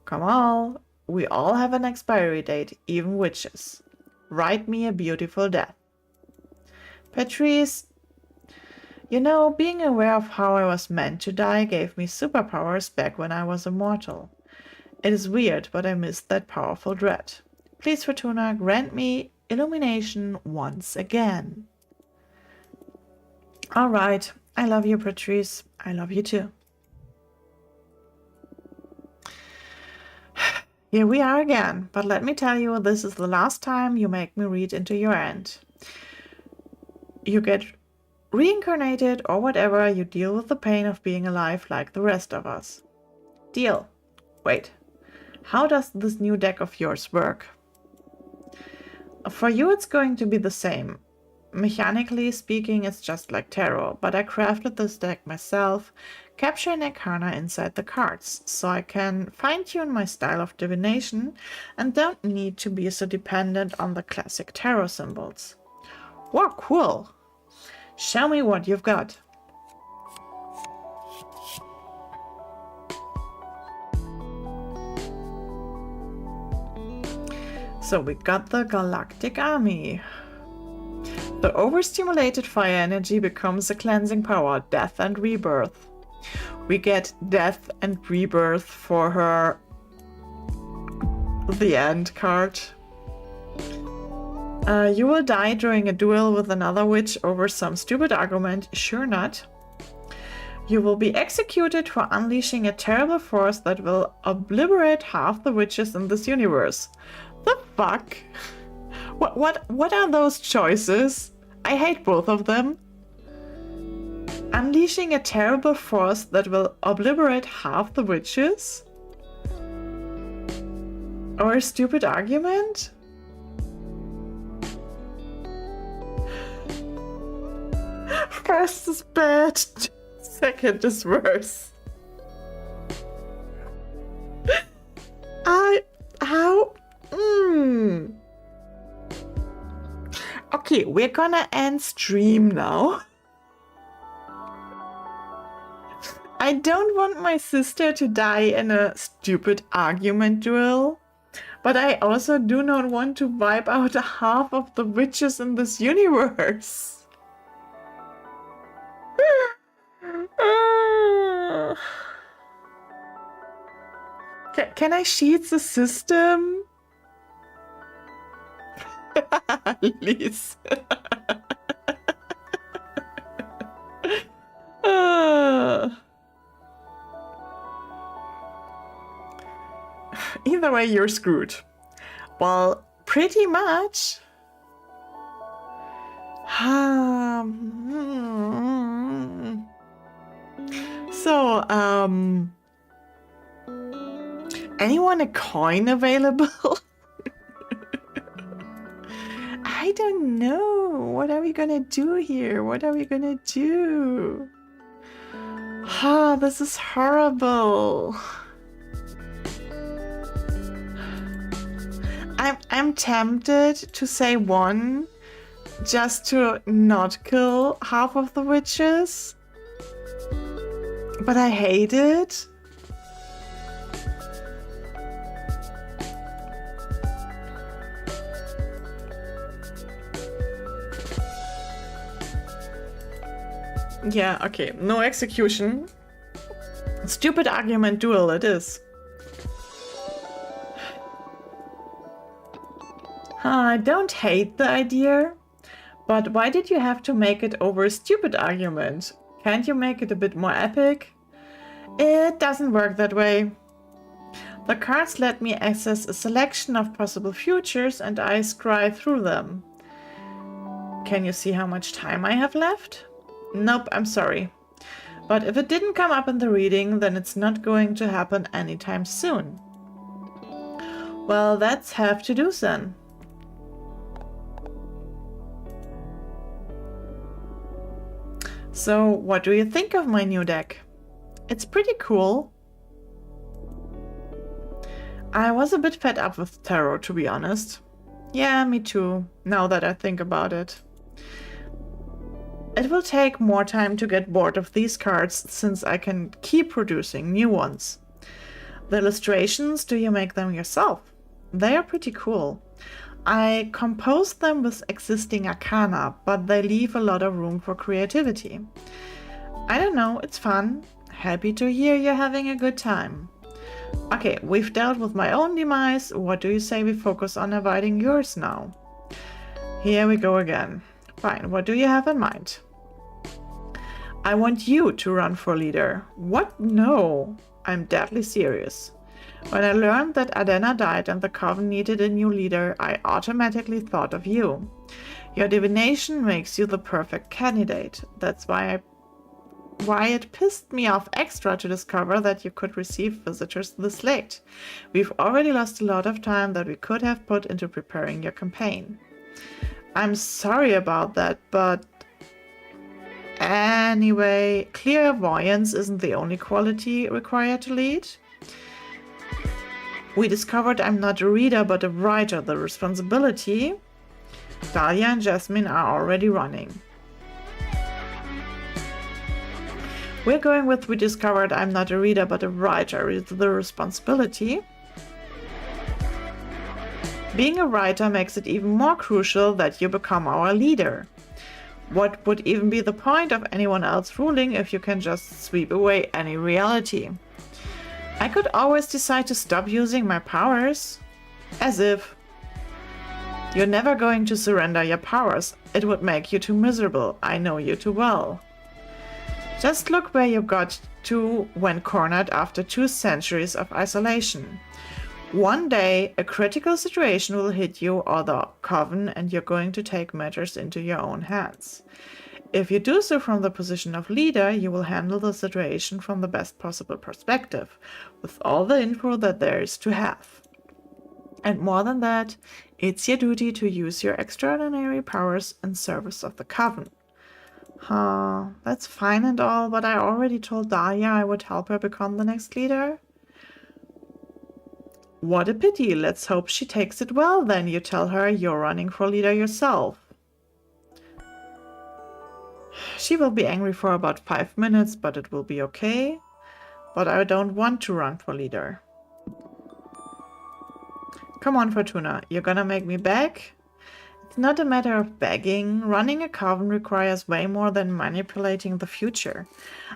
Come on. We all have an expiry date, even witches. Write me a beautiful death. Patrice, you know, being aware of how I was meant to die gave me superpowers back when I was immortal. It is weird, but I missed that powerful dread. Please, Fortuna, grant me illumination once again. All right. I love you, Patrice. I love you too. Here we are again, but let me tell you, this is the last time you make me read into your end. You get reincarnated or whatever, you deal with the pain of being alive like the rest of us. Deal. Wait, how does this new deck of yours work? For you it's going to be the same. mechanically speaking, it's just like tarot, but I crafted this deck myself, capturing arcana inside the cards, so I can fine-tune my style of divination and don't need to be so dependent on the classic tarot symbols. Wow, cool! Show me what you've got. So we got the Galactic Army. The overstimulated fire energy becomes a cleansing power, death and rebirth. We get death and rebirth for her The End card. You will die during a duel with another witch over some stupid argument, sure not. You will be executed for unleashing a terrible force that will obliterate half the witches in this universe. The fuck? What are those choices? I hate both of them. Unleashing a terrible force that will obliterate half the witches? Or a stupid argument? First is bad, second is worse. How? Okay, we're gonna end stream now. I don't want my sister to die in a stupid argument duel, but I also do not want to wipe out half of the witches in this universe. Can I cheat the system? Please. Either way, you're screwed. Well, pretty much. So, anyone a coin available? I don't know. What are we gonna do here? What are we gonna do? This is horrible. I'm tempted to say one just to not kill half of the witches. But I hate it. Yeah, okay. No execution. Stupid argument duel it is. I don't hate the idea, but why did you have to make it over a stupid argument? Can't you make it a bit more epic? It doesn't work that way. The cards let me access a selection of possible futures and I scry through them. Can you see how much time I have left? Nope, I'm sorry. But if it didn't come up in the reading, then it's not going to happen anytime soon. Well, that's have to do then. So, what do you think of my new deck? It's pretty cool. I was a bit fed up with tarot, to be honest. Yeah, me too, now that I think about it. It will take more time to get bored of these cards, since I can keep producing new ones. The illustrations, do you make them yourself? They are pretty cool. I composed them with existing arcana, but they leave a lot of room for creativity. I don't know, it's fun. Happy to hear you're having a good time. Okay, we've dealt with my own demise. What do you say we focus on avoiding yours now? Here we go again. Fine, what do you have in mind? I want you to run for leader. What? No, I'm deadly serious. When I learned that Adena died and the Coven needed a new leader, I automatically thought of you. Your divination makes you the perfect candidate. That's why it pissed me off extra to discover that you could receive visitors this late. We've already lost a lot of time that we could have put into preparing your campaign. I'm sorry about that, but anyway, clairvoyance isn't the only quality required to lead. We discovered I'm not a reader but a writer. The responsibility. Dahlia and Jasmine are already running. We're going with we discovered I'm not a reader but a writer. The responsibility. Being a writer makes it even more crucial that you become our leader. What would even be the point of anyone else ruling if you can just sweep away any reality? I could always decide to stop using my powers. As if. You're never going to surrender your powers. It would make you too miserable. I know you too well. Just look where you got to when cornered after 2 centuries of isolation. One day, a critical situation will hit you or the coven, and you're going to take matters into your own hands. If you do so from the position of leader, you will handle the situation from the best possible perspective, with all the info that there is to have. And more than that, it's your duty to use your extraordinary powers in service of the coven. That's fine and all, but I already told Dahlia I would help her become the next leader. What a pity. Let's hope she takes it well then. You tell her you're running for leader yourself. She will be angry for about 5 minutes, but it will be okay. But I don't want to run for leader. Come on, Fortuna. You're gonna make me beg? It's not a matter of begging. Running a coven requires way more than manipulating the future.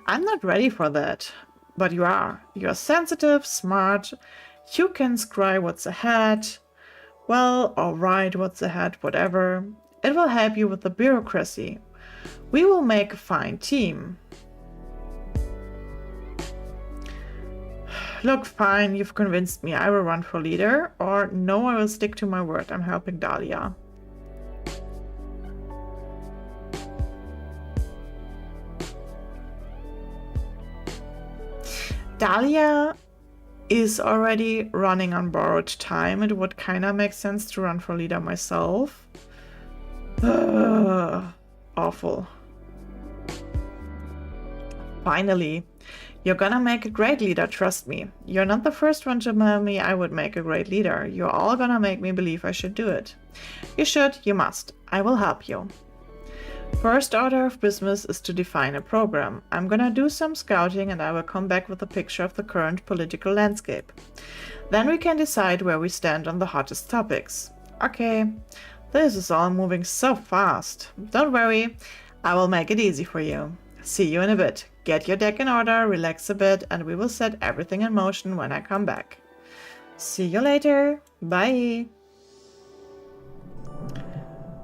I'm not ready for that. But you are. You're sensitive, smart. You can scry what's ahead. Well, or write what's ahead, whatever. It will help you with the bureaucracy. We will make a fine team. Look, fine, you've convinced me. I will run for leader. Or no, I will stick to my word. I'm helping Dahlia. Dahlia is already running on borrowed time. It would kind of make sense to run for leader myself. Awful. Finally, you're gonna make a great leader, trust me. You're not the first one to tell me I would make a great leader. You're all gonna make me believe I should do it. You should, you must. I will help you. First order of business is to define a program. I'm gonna do some scouting and I will come back with a picture of the current political landscape. Then we can decide where we stand on the hottest topics. Okay, this is all moving so fast. Don't worry, I will make it easy for you. See you in a bit. Get your deck in order, relax a bit, and we will set everything in motion when I come back. See you later. Bye.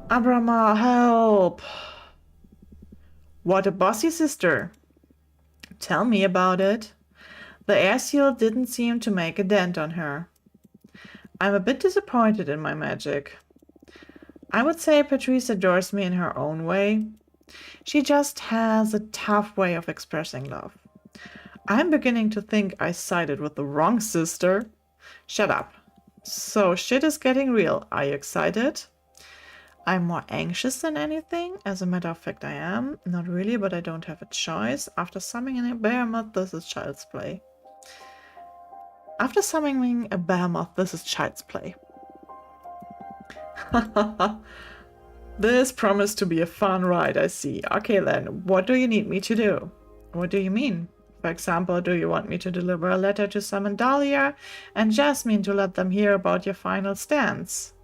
Abrama, help! What a bossy sister. Tell me about it. The air seal didn't seem to make a dent on her. I'm a bit disappointed in my magic. I would say Patrice adores me in her own way. She just has a tough way of expressing love. I'm beginning to think I sided with the wrong sister. Shut up. So shit is getting real. Are you excited? I'm more anxious than anything. As a matter of fact, I am. Not really, but I don't have a choice. After summoning a behemoth, this is child's play. After summoning a behemoth, this is child's play. This promised to be a fun ride, I see. Okay then, what do you need me to do? What do you mean? For example, do you want me to deliver a letter to summon Dahlia and Jasmine to let them hear about your final stance?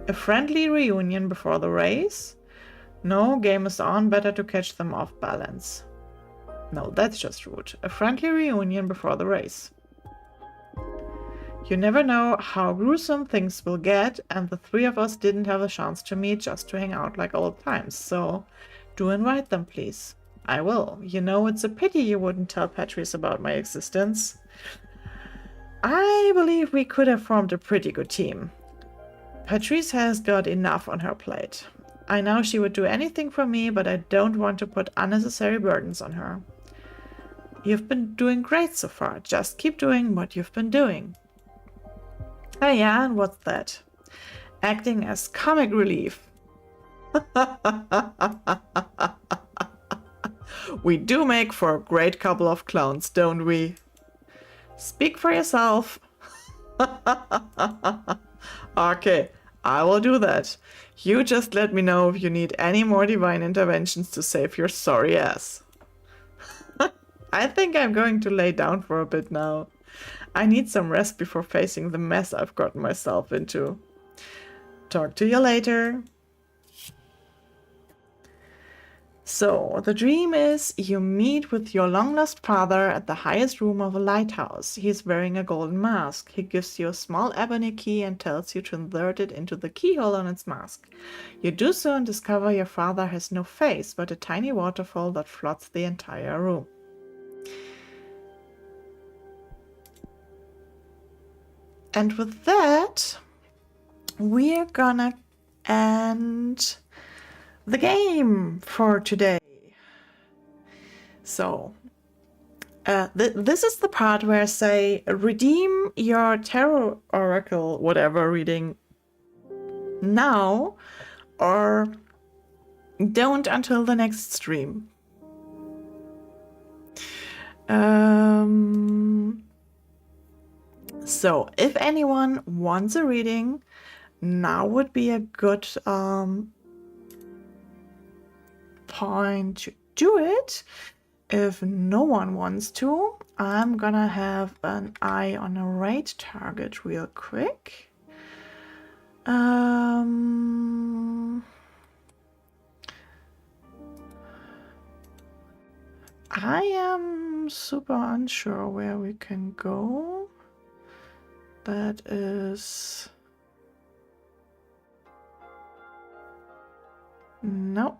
A friendly reunion before the race? No, game is on, better to catch them off balance. No, that's just rude. A friendly reunion before the race. You never know how gruesome things will get, and the 3 of us didn't have a chance to meet just to hang out like old times, so do invite them, please. I will. You know, it's a pity you wouldn't tell Patrice about my existence. I believe we could have formed a pretty good team. Patrice has got enough on her plate. I know she would do anything for me, but I don't want to put unnecessary burdens on her. You've been doing great so far. Just keep doing what you've been doing. Oh yeah, and what's that? Acting as comic relief. We do make for a great couple of clowns, don't we? Speak for yourself. Okay, I will do that. You just let me know if you need any more divine interventions to save your sorry ass. I think I'm going to lay down for a bit now. I need some rest before facing the mess I've gotten myself into. Talk to you later. So, the dream is you meet with your long-lost father at the highest room of a lighthouse. He is wearing a golden mask. He gives you a small ebony key and tells you to insert it into the keyhole on its mask. You do so and discover your father has no face, but a tiny waterfall that floods the entire room. And with that, we're gonna end the game for today. So, this is the part where I say, redeem your tarot oracle, whatever reading now, or don't until the next stream. So, if anyone wants a reading, now would be a good point to do it. If no one wants to, I'm gonna have an eye on a right target real quick. I am super unsure where we can go. That is... no.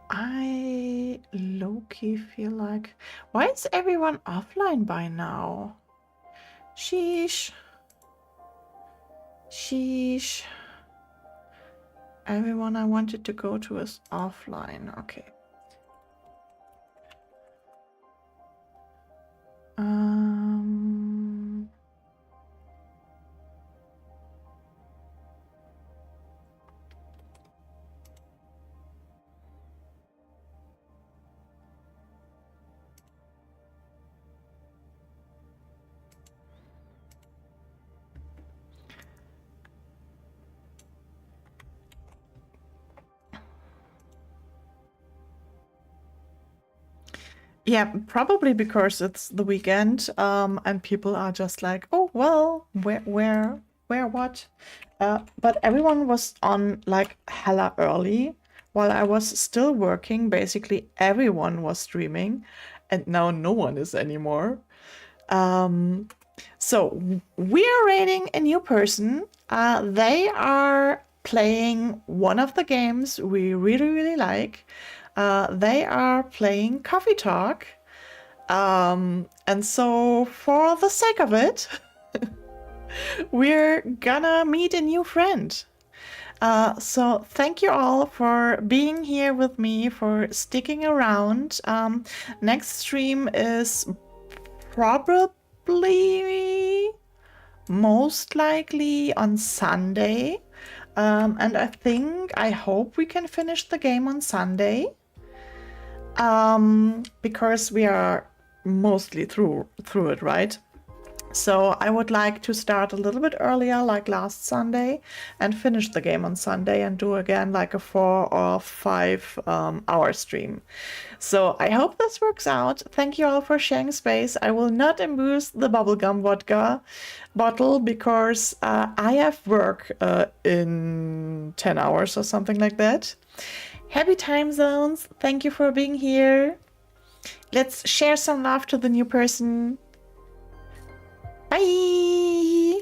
I low-key feel like... why is everyone offline by now? Sheesh. Sheesh. Everyone I wanted to go to is offline. Okay. Yeah, probably because it's the weekend, and people are just like, oh, well, where, what? But everyone was on like hella early while I was still working. Basically, everyone was streaming, and now no one is anymore. So we are rating a new person. They are playing one of the games we really, really like. They are playing Coffee Talk. And so for the sake of it, we're gonna meet a new friend. So thank you all for being here with me, for sticking around. Next stream is probably, most likely on Sunday. And I hope we can finish the game on Sunday. Because we are mostly through it, right? So I would like to start a little bit earlier, like last Sunday, and finish the game on Sunday and do again like a 4 or 5 hour stream. So I hope this works out. Thank you all for sharing space. I will not embooze the bubblegum vodka bottle because I have work in 10 hours or something like that. Happy time zones. Thank you for being here. Let's share some love to the new person. Bye.